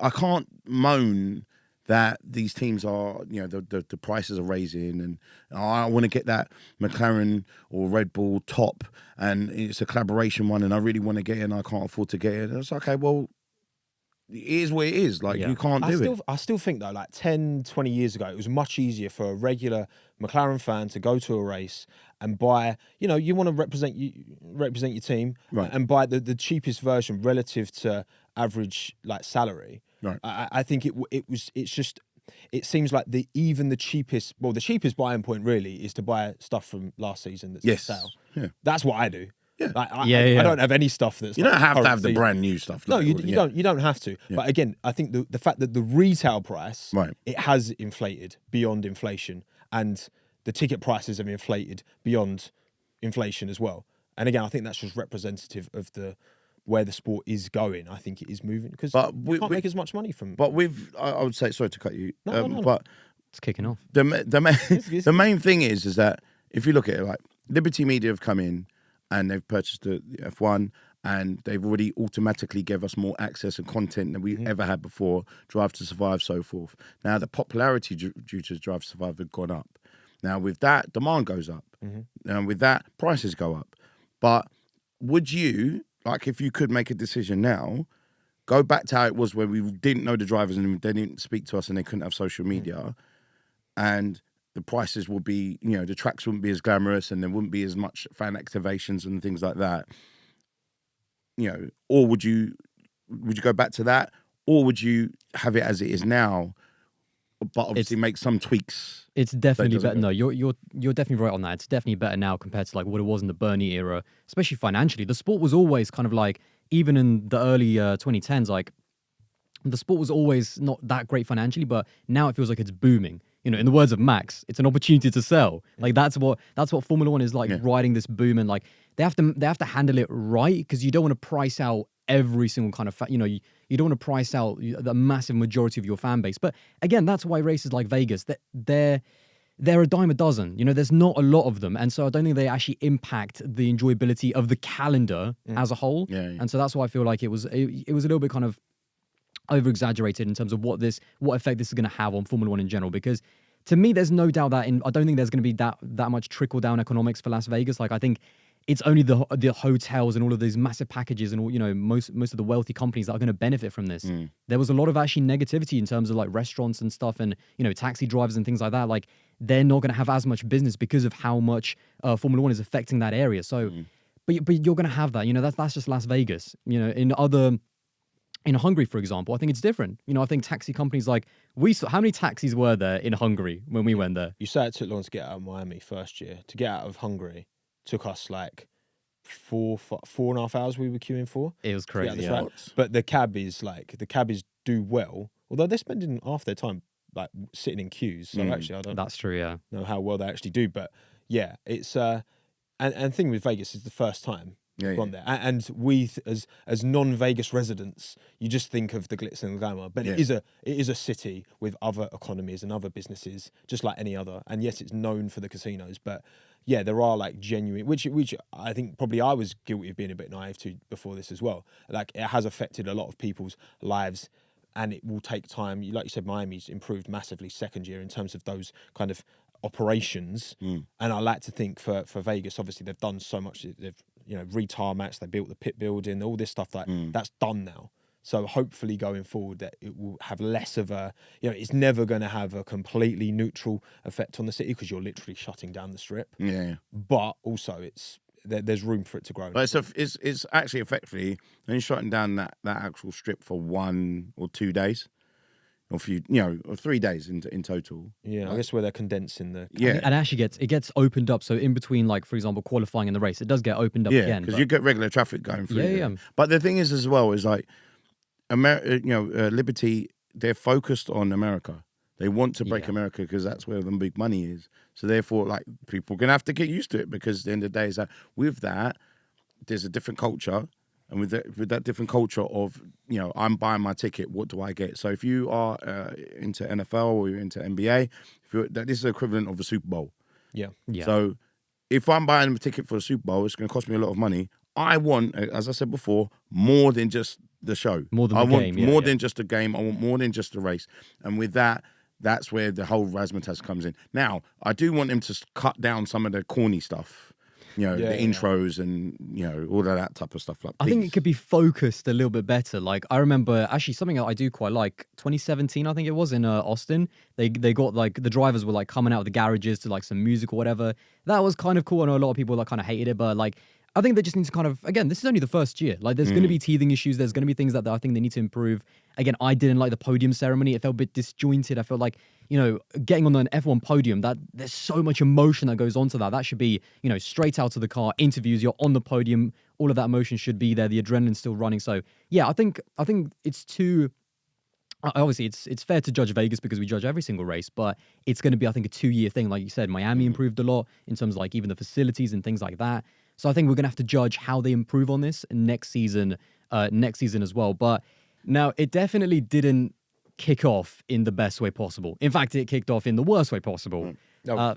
I can't moan that these teams are, the prices are raising, and I want to get that McLaren or Red Bull top, and it's a collaboration one, and I really want to get it, and I can't afford to get it. And it's okay, well, it is what it is. Like, you can't do it. I still think, though, like 10, 20 years ago, it was much easier for a regular McLaren fan to go to a race and buy, you want to represent your team, right, and buy the cheapest version relative to average, like, salary. Right. I think it seems like the cheapest buying point really is to buy stuff from last season that's for sale. Yeah. That's what I do. Yeah. Like, I don't have any stuff that's. You don't have to current have the season. brand new stuff. No, like, you don't. You don't have to. Yeah. But again, I think the fact that the retail price, Right, it has inflated beyond inflation, and the ticket prices have inflated beyond inflation as well. And again, I think that's just representative of where the sport is going. I think it is moving because we can't make as much money from. But I would say, sorry to cut you, No. but It's kicking off. the main thing is that if you look at it, like, Liberty Media have come in and they've purchased the F1, and they've already automatically gave us more access and content than we ever had before, Drive to Survive, so forth. Now, the popularity due to Drive to Survive had gone up. Now, with that, demand goes up. And with that, prices go up. But would you, like if you could make a decision now, go back to how it was when we didn't know the drivers and they didn't speak to us and they couldn't have social media, and the prices would be, the tracks wouldn't be as glamorous and there wouldn't be as much fan activations and things like that. Or would you go back to that, or would you have it as it is now, but obviously make some tweaks? It's definitely better. No, you're definitely right on that. It's definitely better now compared to like what it was in the Bernie era, especially financially. The sport was always kind of like, even in the early 2010s, like the sport was always not that great financially, but now it feels like it's booming. In the words of Max, it's an opportunity to sell. Like that's what Formula One is like, riding this boom, and like they have to handle it right, because you don't want to price out every single kind of you don't want to price out the massive majority of your fan base. But again, that's why races like Vegas, they're a dime a dozen. There's not a lot of them, and so I don't think they actually impact the enjoyability of the calendar as a whole. And so that's why I feel like it was a little bit kind of over exaggerated in terms of what effect this is going to have on Formula One in general. Because to me, there's no doubt that I don't think there's going to be that much trickle down economics for Las Vegas. Like I think it's only the hotels and all of these massive packages and all, most of the wealthy companies that are going to benefit from this. There was a lot of actually negativity in terms of like restaurants and stuff, and taxi drivers and things like that. Like they're not going to have as much business because of how much Formula One is affecting that area. So, but you're going to have that. That's just Las Vegas. In Hungary, for example, I think it's different. I think taxi companies like how many taxis were there in Hungary when we went there? You say it took long to get out of Miami first year. To get out of Hungary took us like 4.5 hours we were queuing for. It was crazy. Yeah. But the cabbies do well, although they're spending half their time like sitting in queues. So actually, I don't That's true, yeah. know how well they actually do. But yeah, it's and the thing with Vegas is the first time we've gone there, and we as non-Vegas residents, you just think of the glitz and the glamour, but it is a city with other economies and other businesses, just like any other. And yes, it's known for the casinos, but yeah, there are like genuine, which I think probably I was guilty of being a bit naive to before this as well. Like it has affected a lot of people's lives, and it will take time. Like you said, Miami's improved massively second year in terms of those kind of operations. And I like to think for Vegas, obviously they've done so much. They've re-tarmacs, they built the pit building, all this stuff that's done now. So hopefully going forward that it will have less of a, it's never going to have a completely neutral effect on the city because you're literally shutting down the strip. Yeah. But also there's room for it to grow. But it's actually effectively only shutting down that actual strip for 1 or 2 days. Or 3 days in total. Yeah, I guess where they're condensing the... Yeah. And actually gets opened up. So in between, like, for example, qualifying and the race, it does get opened up again. Because you get regular traffic going through. Yeah. But the thing is as well, is like, Liberty, they're focused on America. They want to break America because that's where the big money is. So therefore, like, people are going to have to get used to it because at the end of the day, is that with that, there's a different culture. And with that different culture of, I'm buying my ticket, what do I get? So if you are into NFL or you're into NBA, this is the equivalent of a Super Bowl. Yeah. So if I'm buying a ticket for a Super Bowl, it's going to cost me a lot of money. I want, as I said before, more than just the show. More than I the want game. more than just a game. I want more than just a race. And with that, that's where the whole razzmatazz comes in. Now, I do want them to cut down some of the corny stuff. The intros and, all of that type of stuff. Like, I think it could be focused a little bit better. Like, I remember actually something that I do quite like, 2017, I think it was, in Austin. They got, like, the drivers were, like, coming out of the garages to, like, some music or whatever. That was kind of cool. I know a lot of people, like, kind of hated it, but, like, I think they just need to kind of, again, this is only the first year. Like, there's going to be teething issues. There's going to be things that I think they need to improve. Again, I didn't like the podium ceremony. It felt a bit disjointed. I felt like, getting on an F1 podium, that there's so much emotion that goes onto that. That should be, straight out of the car, interviews, you're on the podium. All of that emotion should be there. The adrenaline's still running. So, yeah, I think it's too... Obviously, it's fair to judge Vegas because we judge every single race, but it's going to be, I think, a 2-year thing. Like you said, Miami improved a lot in terms of, like, even the facilities and things like that. So I think we're going to have to judge how they improve on this next season as well. But now, it definitely didn't kick off in the best way possible. In fact, it kicked off in the worst way possible.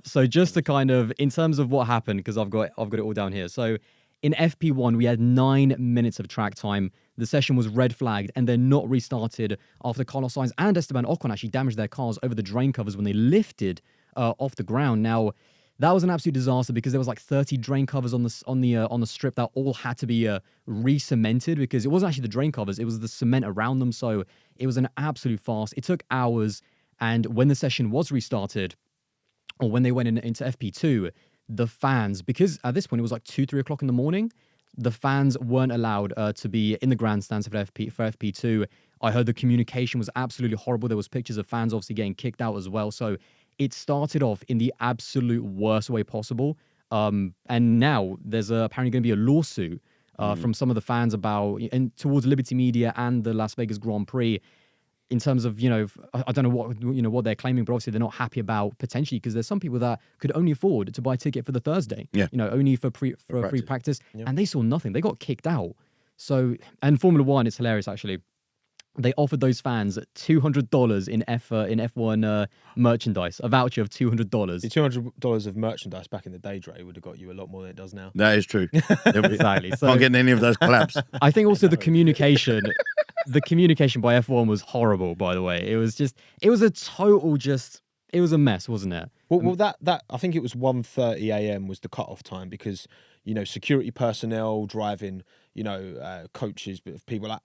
So just to kind of, in terms of what happened, because I've got it all down here. So in FP1, we had 9 minutes of track time. The session was red flagged and then not restarted after Carlos Sainz and Esteban Ocon actually damaged their cars over the drain covers when they lifted off the ground. Now, that was an absolute disaster because there was like 30 drain covers on the strip that all had to be re-cemented because it wasn't actually the drain covers, it was the cement around them. So it was an absolute farce. It took hours, and when the session was restarted, or when they went into FP2, the fans, because at this point it was like 2-3 o'clock in the morning, the fans weren't allowed to be in the grandstands for FP2. I heard the communication was absolutely horrible. There was pictures of fans obviously getting kicked out as well. So it started off in the absolute worst way possible. And now there's apparently going to be a lawsuit from some of the fans about and towards Liberty Media and the Las Vegas Grand Prix, in terms of, I don't know what they're claiming, but obviously they're not happy about potentially because there's some people that could only afford to buy a ticket for the Thursday, only for free practice, and they saw nothing. They got kicked out. So, and Formula One, it's hilarious actually. They offered those fans $200 in F1 merchandise, a voucher of $200. The $200 of merchandise back in the day, Dre, would have got you a lot more than it does now. That is true. Exactly. So, can't get any of those collabs. I think also the communication by F1 was horrible, by the way. It was a total it was a mess, wasn't it? Well, that I think it was 1:30 a.m. was the cutoff time because, security personnel driving, coaches, people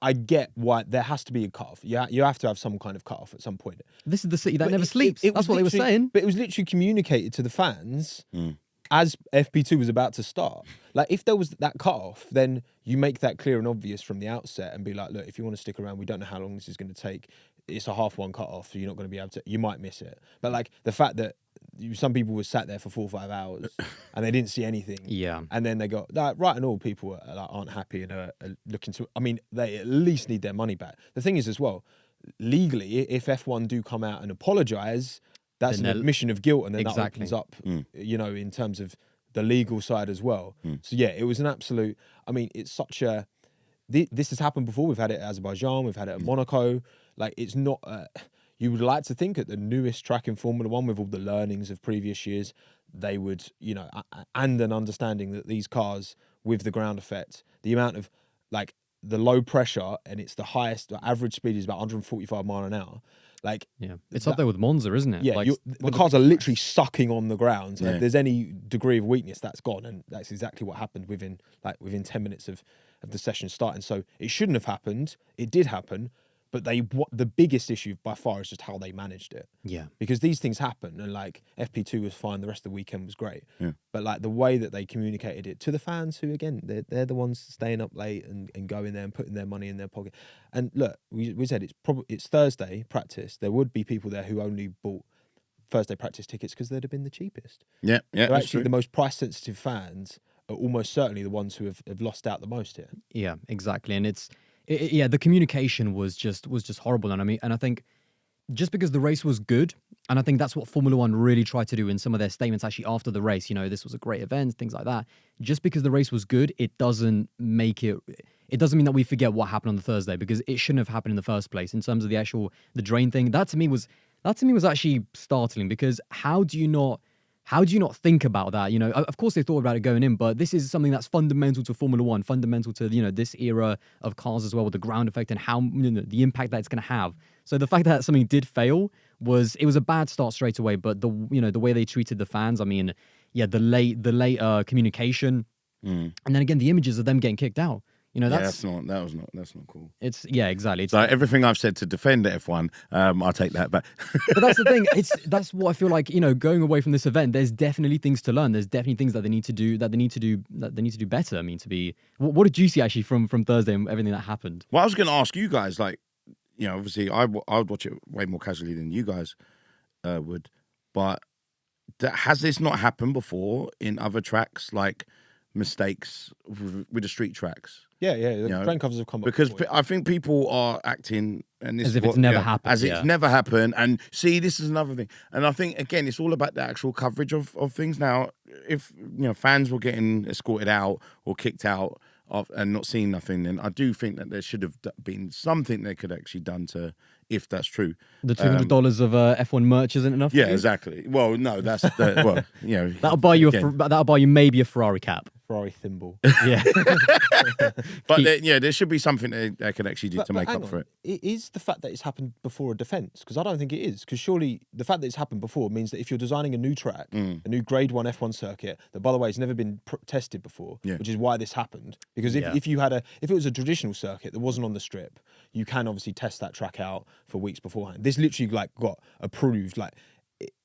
I get why there has to be a cutoff. You have to have some kind of cutoff at some point. This is the city that never sleeps. That's what they were saying. But it was literally communicated to the fans as FP2 was about to start. Like, if there was that cutoff, then you make that clear and obvious from the outset and be like, look, if you want to stick around, we don't know how long this is going to take. It's a half-1 cutoff, so you're not going to be able to. You might miss it. But like the fact that some people were sat there for 4 or 5 hours and they didn't see anything. Yeah. And then they got right, and all people aren't happy and are looking to. I mean, they at least need their money back. The thing is, as well, legally, if F1 do come out and apologise, that's an admission of guilt, and then that opens up, in terms of the legal side as well. So yeah, it was an absolute. I mean, it's such a. This has happened before. We've had it at Azerbaijan. We've had it at Monaco. Like, it's not. You would like to think at the newest track in Formula One, with all the learnings of previous years, they would, and an understanding that these cars with the ground effect, the amount of like the low pressure, and it's the highest, the average speed is about 145 mile an hour. Like, it's up there with Monza, isn't it? Yeah, like, the cars are literally sucking on the ground. If there's any degree of weakness, that's gone, and that's exactly what happened within 10 minutes of the session starting. So it shouldn't have happened. It did happen. But the biggest issue by far is just how they managed it. Yeah. Because these things happen, and like FP2 was fine, the rest of the weekend was great. Yeah. But like the way that they communicated it to the fans, who again, they're the ones staying up late and going there and putting their money in their pocket. And look, we said it's Thursday practice. There would be people there who only bought Thursday practice tickets because they'd have been the cheapest. Yeah, yeah. So actually, the most price sensitive fans are almost certainly the ones who have lost out the most here. Yeah, exactly. And the communication was just horrible. And I think just because the race was good, and I think that's what Formula One really tried to do in some of their statements actually after the race, this was a great event, things like that. Just because the race was good, it doesn't mean that we forget what happened on the Thursday, because it shouldn't have happened in the first place. In terms of the drain thing, that to me was actually startling, because how do you not think about that? Of course they thought about it going in, but this is something that's fundamental to Formula One, fundamental to, this era of cars as well, with the ground effect and how, the impact that it's going to have. So the fact that something did fail was a bad start straight away, but the way they treated the fans, I mean, the late communication, and then again, the images of them getting kicked out. That's not cool. Exactly. It's like everything I've said to defend F1, I'll take that back. But that's the thing. That's what I feel like, going away from this event, there's definitely things to learn. There's definitely things that they need to do better. I mean, what did you see actually from Thursday and everything that happened? Well, I was going to ask you guys, like, obviously I would watch it way more casually than you guys would, but has this not happened before in other tracks, like mistakes with the street tracks? Yeah. The drain covers have come up because before. I think people are acting and this as if it's never happened. As it's never happened. And see, this is another thing. And I think again, it's all about the actual coverage of things. Now, if fans were getting escorted out or kicked out and not seeing nothing, then I do think that there should have been something they could actually done to if that's true. The $200 of F1 merch isn't enough. Yeah, for you? exactly. Well, no, that's the, well, you know, That'll buy you again. that'll buy you maybe a Ferrari cap. Ferrari thimble. Yeah. But there should be something they can actually do to make hang up for on. it. It is the fact that it's happened before a defence, because I don't think it is. Because surely the fact that it's happened before means that if you're designing a new track, a new Grade 1 F1 circuit, that by the way has never been tested before, which is why this happened. Because if it was a traditional circuit that wasn't on the strip, you can obviously test that track out for weeks beforehand. This literally like got approved. Like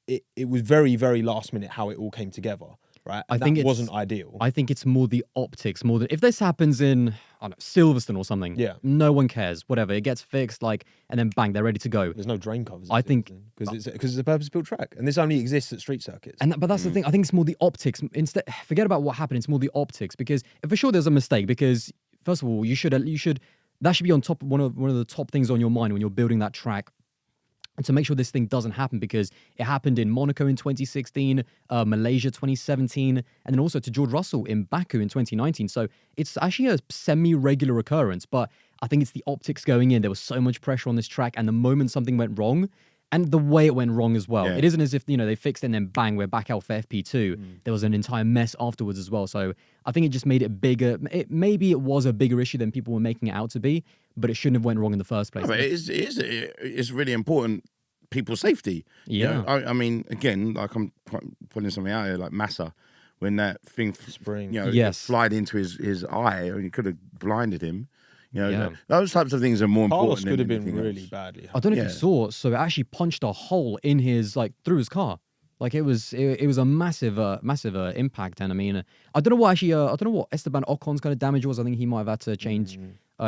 it was very, very last minute how it all came together. Right, and I think that wasn't ideal. I think it's more the optics more than if this happens in I don't know, Silverstone or something. Yeah, no one cares. Whatever, it gets fixed, like, and then bang, they're ready to go. There's no drain covers. I think because it's a purpose-built track, and this only exists at street circuits. But that's the thing. I think it's more the optics. Instead, forget about what happened. It's more the optics because for sure there's a mistake. Because first of all, you should that should be on top one of the top things on your mind when you're building that track. And to make sure this thing doesn't happen, because it happened in Monaco in 2016, Malaysia 2017, and then also to George Russell in Baku in 2019. So it's actually a semi-regular occurrence, but I think it's the optics going in. There was so much pressure on this track, and the moment something went wrong, and the way it went wrong as well. Yeah. It isn't as if, they fixed it and then bang, we're back out for FP2. There was an entire mess afterwards as well. So I think it just made it bigger. Maybe it was a bigger issue than people were making it out to be, but it shouldn't have went wrong in the first place. No, but it's really important, people's safety. Yeah. You know, I mean, again, like I'm putting something out here, like Massa, when that thing, Spring. it flied into his eye, and it could have blinded him. Yeah. Those types of things are more Carlos important. could have than been anything really else. badly. I don't know if you saw, so it actually punched a hole in his, through his car. Like it was a massive impact. And I mean, I don't know what Esteban Ocon's kind of damage was. I think he might have had to change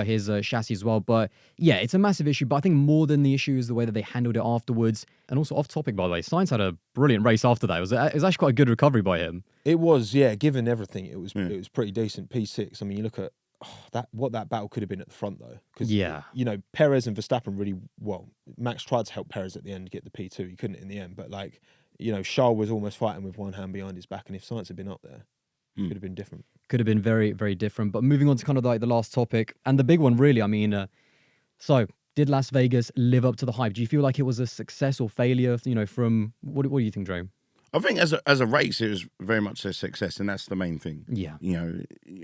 his chassis as well. But yeah, it's a massive issue. But I think more than the issue is the way that they handled it afterwards. And also off topic, by the way, Sainz had a brilliant race after that. It was actually quite a good recovery by him. It was, yeah. Given everything, it was pretty decent. P6. I mean, you look at what that battle could have been at the front though, because Perez and Verstappen really well. Max tried to help Perez at the end to get the P2. He couldn't in the end, but Charles was almost fighting with one hand behind his back, and if Sainz had been up there, it could have been different. Could have been very, very different. But moving on to kind of like the last topic and the big one, really. I mean, so did Las Vegas live up to the hype? Do you feel like it was a success or failure? From what do you think, Dre? I think as a race, it was very much a success, and that's the main thing. Yeah,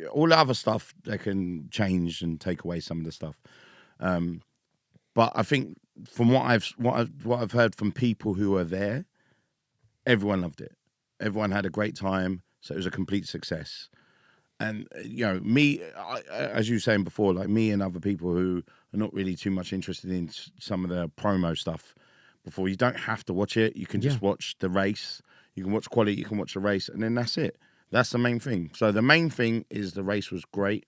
all the other stuff they can change and take away some of the stuff. But I think from what I've heard from people who were there, everyone loved it. Everyone had a great time, so it was a complete success. And me, as you were saying before, like me and other people who are not really too much interested in some of the promo stuff. Before, you don't have to watch it. You can just watch the race. You can watch quality. You can watch the race, and then that's it. That's the main thing. So the main thing is the race was great,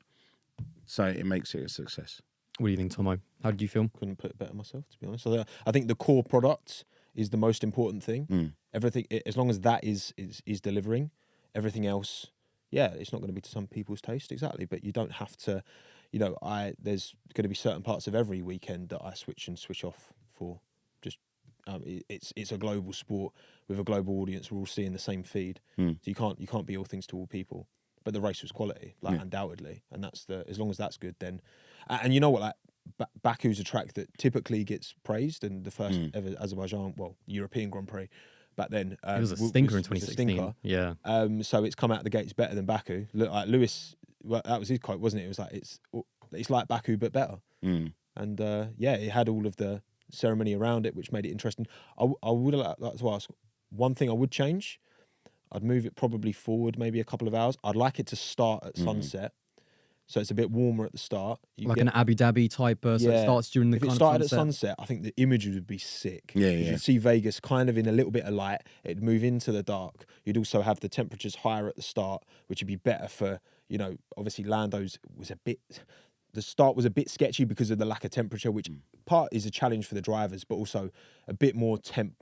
so it makes it a success. What do you think, Tomo? How did you feel? Couldn't put it better myself, to be honest. So I think the core product is the most important thing. Everything, as long as that is delivering, everything else, it's not going to be to some people's taste exactly. But you don't have to. There's going to be certain parts of every weekend that I switch off for. Just it's a global sport with a global audience. We're all seeing the same feed, so you can't be all things to all people. But the race was quality, undoubtedly, and that's as long as that's good, then. And you know what, Baku's a track that typically gets praised, and the first ever Azerbaijan, European Grand Prix back then, it was a stinker in 2016. Yeah. So it's come out of the gates better than Baku. Look, like Lewis, that was his quote, wasn't it? It was like it's like Baku but better. And it had all of the ceremony around it, which made it interesting. I would like to ask one thing I would change. I'd move it probably forward maybe a couple of hours. I'd like it to start at sunset, so it's a bit warmer at the start. An Abu Dhabi type, so it starts during the if it kind started of sunset. at sunset, I think the images would be sick. Yeah. You'd see Vegas kind of in a little bit of light. It'd move into the dark. You'd also have the temperatures higher at the start, which would be better for, obviously Lando's was the start was a bit sketchy because of the lack of temperature, which part is a challenge for the drivers, but also a bit more temp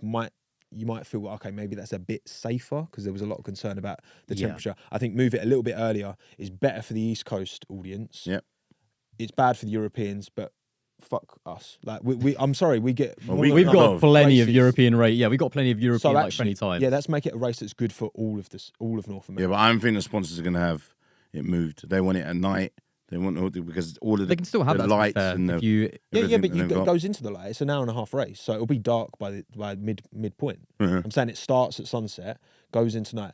you might feel, okay, maybe that's a bit safer because there was a lot of concern about the temperature. I think move it a little bit earlier is better for the East Coast audience. Yep. It's bad for the Europeans, but fuck us. Like I'm sorry, we get. We've got plenty races. of European race. Yeah, we got plenty of European friendly times. Yeah, let's make it a race that's good for all of North America. Yeah, but I don't think the sponsors are going to have it moved. They want it at night. They want all because all of They can still have the that, to be lights fair, and if the you. Yeah, but everything that it they've got. goes into the light. It's an hour and a half race, so it'll be dark by midpoint. I'm saying it starts at sunset, goes into night.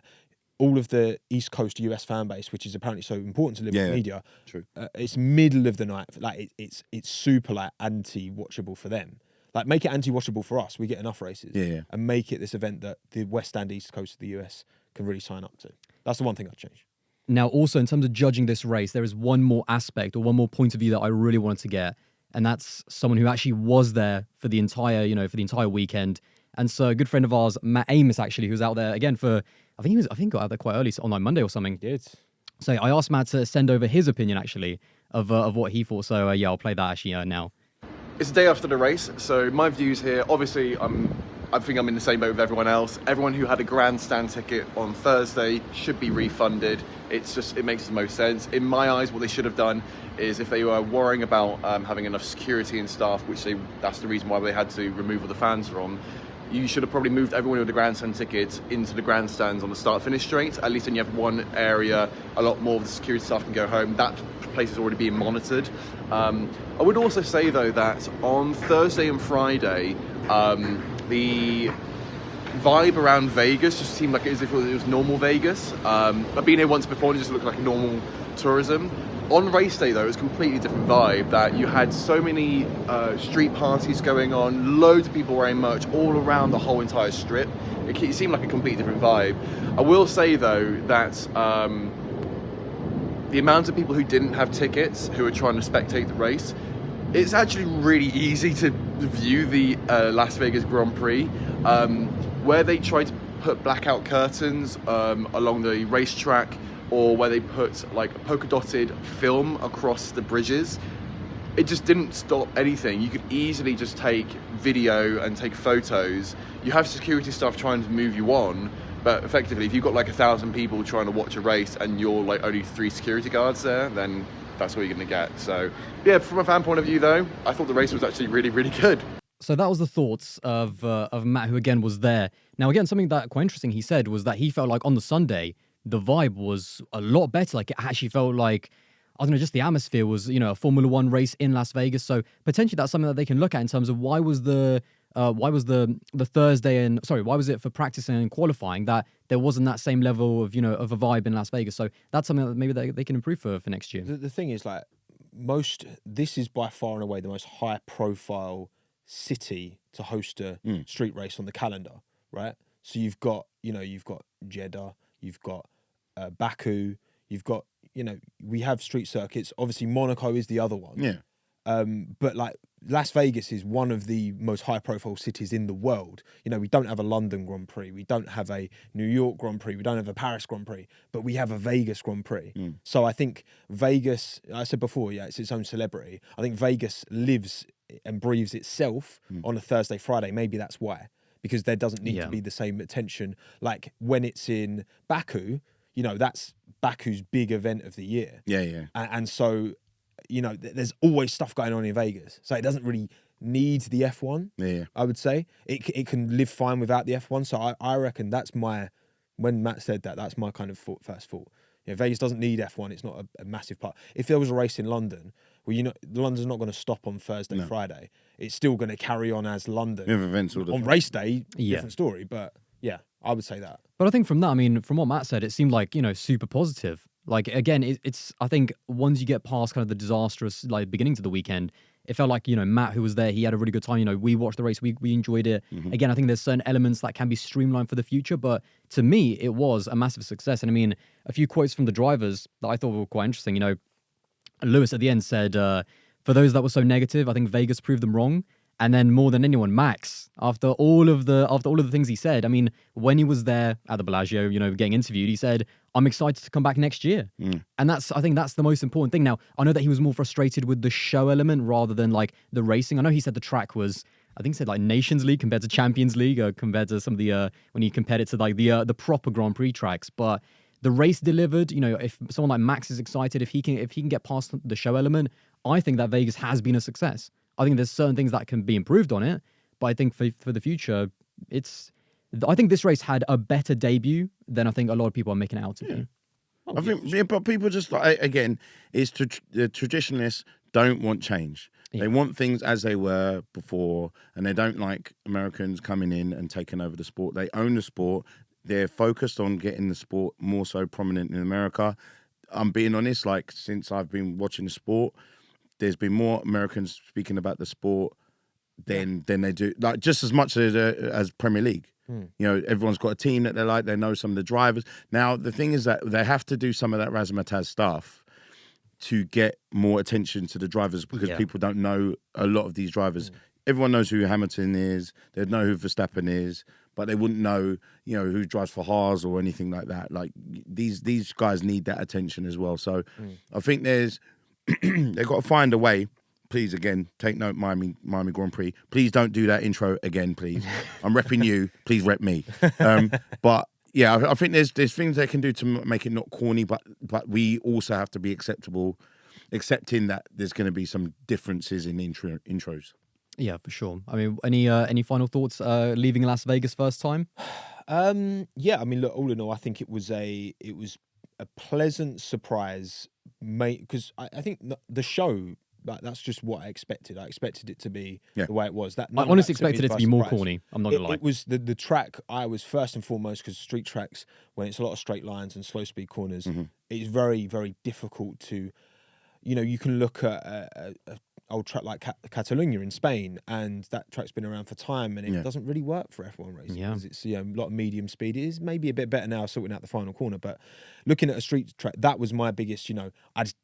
All of the East Coast US fan base, which is apparently so important to Liverpool media, true. It's middle of the night. Like it's super like anti-watchable for them. Like make it anti-watchable for us. We get enough races, and make it this event that the West and East Coast of the US can really sign up to. That's the one thing I'd change. Now, also in terms of judging this race, there is one more aspect or one more point of view that I really wanted to get, and that's someone who actually was there for the entire, for the entire weekend. And so, a good friend of ours, Matt Amos, actually, who's out there again for, I think got out there quite early, so on like Monday or something. He did. So I asked Matt to send over his opinion actually of what he thought. So yeah, I'll play that actually now. It's the day after the race, so my views here, obviously I think I'm in the same boat with everyone else. Everyone who had a grandstand ticket on Thursday should be refunded. It makes the most sense. In my eyes, what they should have done is if they were worrying about having enough security and staff, that's the reason why they had to remove all the fans from, you should have probably moved everyone with the grandstand tickets into the grandstands on the start-finish straight. At least then you have one area, a lot more of the security staff can go home. That place is already being monitored. I would also say, though, that on Thursday and Friday, the vibe around Vegas just seemed like as if it was normal Vegas. I've been here once before and it just looked like normal tourism. On race day, though, it was a completely different vibe, that you had so many street parties going on, loads of people wearing merch all around the whole entire strip. It seemed like a completely different vibe. I will say, though, that the amount of people who didn't have tickets, who were trying to spectate the race, it's actually really easy to view the Las Vegas Grand Prix, where they tried to put blackout curtains along the racetrack, or where they put like a polka dotted film across the bridges. It just didn't stop anything. You could easily just take video and take photos. You have security staff trying to move you on, but effectively, if you've got like 1,000 people trying to watch a race and you're like only 3 security guards there, then that's what you're going to get. So yeah, from a fan point of view, though, I thought the race was actually really, really good. So that was the thoughts of Matt, who again was there. Now, again, something that quite interesting he said was that he felt like on the Sunday, the vibe was a lot better. Like it actually felt like, I don't know, just the atmosphere was, a Formula One race in Las Vegas. So potentially that's something that they can look at in terms of why was the Thursday and why was it for practicing and qualifying that there wasn't that same level of, of a vibe in Las Vegas. So that's something that maybe they can improve for next year. The thing is, like, this is by far and away the most high profile city to host a street race on the calendar, right? So you've got Jeddah, you've got Baku, you've got, we have street circuits. Obviously, Monaco is the other one. Yeah. But like Las Vegas is one of the most high-profile cities in the world. We don't have a London Grand Prix, we don't have a New York Grand Prix, we don't have a Paris Grand Prix, but we have a Vegas Grand Prix. So I think Vegas, I said before, it's its own celebrity. I think Vegas lives and breathes itself on a Thursday, Friday. Maybe that's why, because there doesn't need to be the same attention. Like when it's in Baku, that's Baku's big event of the year. Yeah. And so, there's always stuff going on in Vegas. So it doesn't really need the F1, I would say. It can live fine without the F1. So I reckon when Matt said that, that's my kind of first thought. Vegas doesn't need F1. It's not a massive part. If there was a race in London, London's not going to stop on Thursday, Friday. It's still going to carry on as London. We have events all the on time. Race day, different story. But yeah, I would say that. But I think from that, from what Matt said, it seemed like, super positive. Like, again, it's I think once you get past kind of the disastrous, like, beginnings of the weekend, it felt like, Matt, who was there, he had a really good time. We watched the race, we enjoyed it. Again, I think there's certain elements that can be streamlined for the future, but to me, it was a massive success. And a few quotes from the drivers that I thought were quite interesting. Lewis at the end said, for those that were so negative, I think Vegas proved them wrong. And then more than anyone, Max, after all of the things he said, when he was there at the Bellagio, getting interviewed, he said, I'm excited to come back next year. And I think that's the most important thing. Now, I know that he was more frustrated with the show element rather than like the racing. I know he said the track was, I think he said like Nations League compared to Champions League, compared to some of the, when he compared it to like the proper Grand Prix tracks. But the race delivered, if someone like Max is excited, if he can get past the show element, I think that Vegas has been a success. I think there's certain things that can be improved on it, but I think for the future, I think this race had a better debut than I think a lot of people are making it out to be. I think, yeah, but people just like, again, the traditionalists don't want change. Yeah. They want things as they were before, and they don't like Americans coming in and taking over the sport. They own the sport. They're focused on getting the sport more so prominent in America. I'm being honest, like, since I've been watching the sport, there's been more Americans speaking about the sport than they do, like, just as much as Premier League. You know, everyone's got a team that they like. They know some of the drivers. Now, the thing is that they have to do some of that razzmatazz stuff to get more attention to the drivers, because people don't know a lot of these drivers. Everyone knows who Hamilton is. They know who Verstappen is, but they wouldn't know, you know, who drives for Haas or anything like that. Like, these guys need that attention as well. So I think they've got to find a way. Please, again, take note, Miami Grand Prix. Please don't do that intro again, please. I'm repping you. Please rep me. But yeah, I think there's things they can do to make it not corny, but we also have to be accepting that there's going to be some differences in intros. Yeah, for sure. I mean, any final thoughts leaving Las Vegas first time? Yeah, I mean, look, all in all, I think it was a pleasant surprise, mate, because I think the show, like, that's just what I expected. I expected it to be the way it was. I honestly expected it to be more corny. I'm not gonna lie. It was the track. I was first and foremost, because street tracks, when it's a lot of straight lines and slow speed corners, it's very, very difficult to, you know, you can look at a old track like Catalunya in Spain, and that track's been around for time, and it doesn't really work for F1 racing because it's, you know, a lot of medium speed. It is maybe a bit better now sorting out the final corner, but looking at a street track, that was my biggest, you know,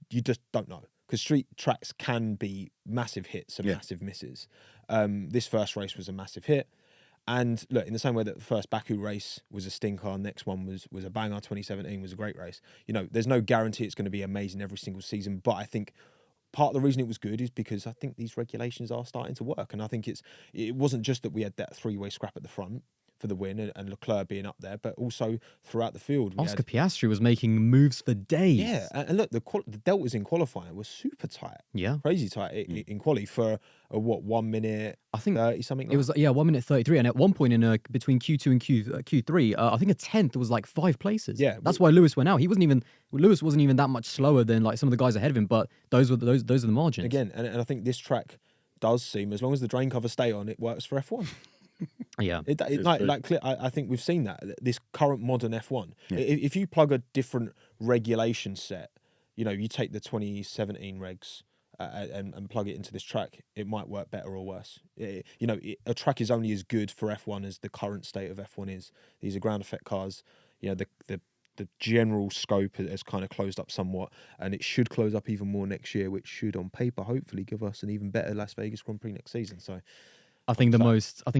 you just don't know. Because street tracks can be massive hits and massive misses. This first race was a massive hit. And look, in the same way that the first Baku race was a stinker, next one was a banger, 2017 was a great race. You know, there's no guarantee it's going to be amazing every single season, but I think part of the reason it was good is because I think these regulations are starting to work. And I think it wasn't just that we had that three-way scrap at the front for the win and Leclerc being up there, but also throughout the field. Oscar Piastri was making moves for days. Yeah, and look, the deltas in qualifying were super tight. Yeah. Crazy tight in quali for a 1 minute, I think 30 something. It was 1 minute 33, and at one point in between Q2 and Q3, I think a 10th was like 5 places. Yeah, that's why Lewis went out. Lewis wasn't even that much slower than like some of the guys ahead of him, but those are the margins. Again, and I think this track does seem, as long as the drain covers stay on, it works for F1. Yeah, I think we've seen that this current modern F1. Yeah. If you plug a different regulation set, you know, you take the 2017 regs and plug it into this track, it might work better or worse. You know, a track is only as good for F1 as the current state of F1 is. These are ground effect cars. You know, the general scope has kind of closed up somewhat, and it should close up even more next year, which should, on paper, hopefully give us an even better Las Vegas Grand Prix next season. So. I think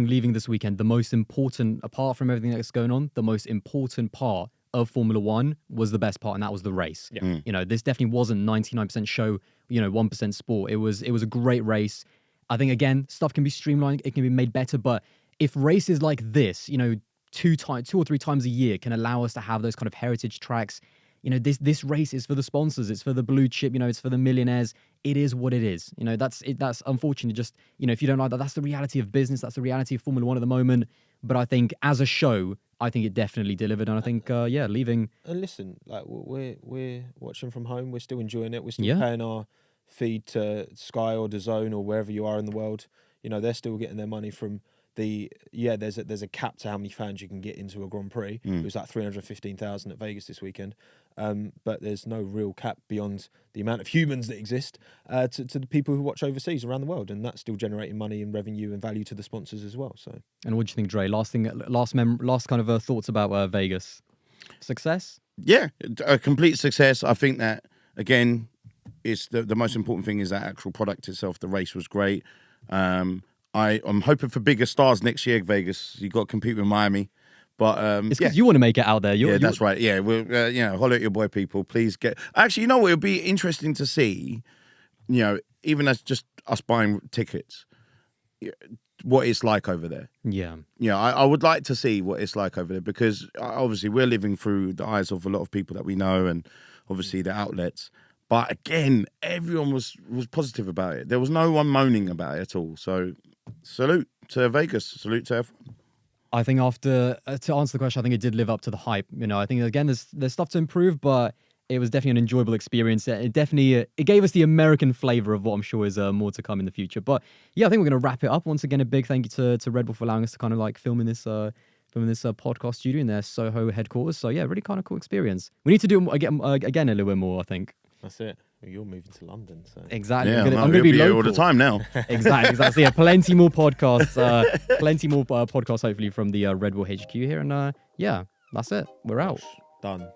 leaving this weekend, the most important, apart from everything that's going on, the most important part of Formula One was the best part, and that was the race. Yeah. You know, this definitely wasn't 99% show, you know, 1% sport. It was a great race. I think, again, stuff can be streamlined, it can be made better, but if races like this, you know, 2 or 3 times a year can allow us to have those kind of heritage tracks, you know, this race is for the sponsors, it's for the blue chip, you know, it's for the millionaires. It is what it is. You know, that's unfortunate. Just, you know, if you don't like that, that's the reality of business. That's the reality of Formula One at the moment. But I think as a show, I think it definitely delivered. And I think, leaving. And listen, like, we're watching from home. We're still enjoying it. We're still paying our feed to Sky or DAZN or wherever you are in the world. You know, they're still getting their money from there's a cap to how many fans you can get into a Grand Prix. It was like 315,000 at Vegas this weekend. But there's no real cap beyond the amount of humans that exist to the people who watch overseas around the world, and that's still generating money and revenue and value to the sponsors as well. So. And what do you think, Dre? Last kind of thoughts about Vegas. Success? Yeah, a complete success. I think that, again, it's the most important thing is that actual product itself. The race was great. I'm hoping for bigger stars next year, Vegas. You got to compete with Miami. But it's because you want to make it out there. That's right. Yeah, we'll holler at your boy, people. Please get. Actually, you know what? It'll be interesting to see. You know, even as just us buying tickets, what it's like over there. Yeah. Yeah, I would like to see what it's like over there, because obviously we're living through the eyes of a lot of people that we know, and obviously the outlets. But again, everyone was positive about it. There was no one moaning about it at all. So salute to Vegas. Salute to everyone. I think to answer the question, I think it did live up to the hype. You know, I think, again, there's stuff to improve, but It was definitely an enjoyable experience. It definitely it gave us the American flavor of what I'm sure is more to come in the future. But yeah, I think we're going to wrap it up. Once again, a big thank you to Red Bull for allowing us to kind of like film in this podcast studio in their Soho headquarters. So yeah, really kind of cool experience. We need to do it again a little bit more, I think. That's it. Well, you're moving to London, so Exactly. Yeah, I'm no, going to we'll be here local all the time now. Exactly. So yeah, plenty more podcasts. Podcasts hopefully from the Red Bull HQ here. And yeah, that's it. We're out. done.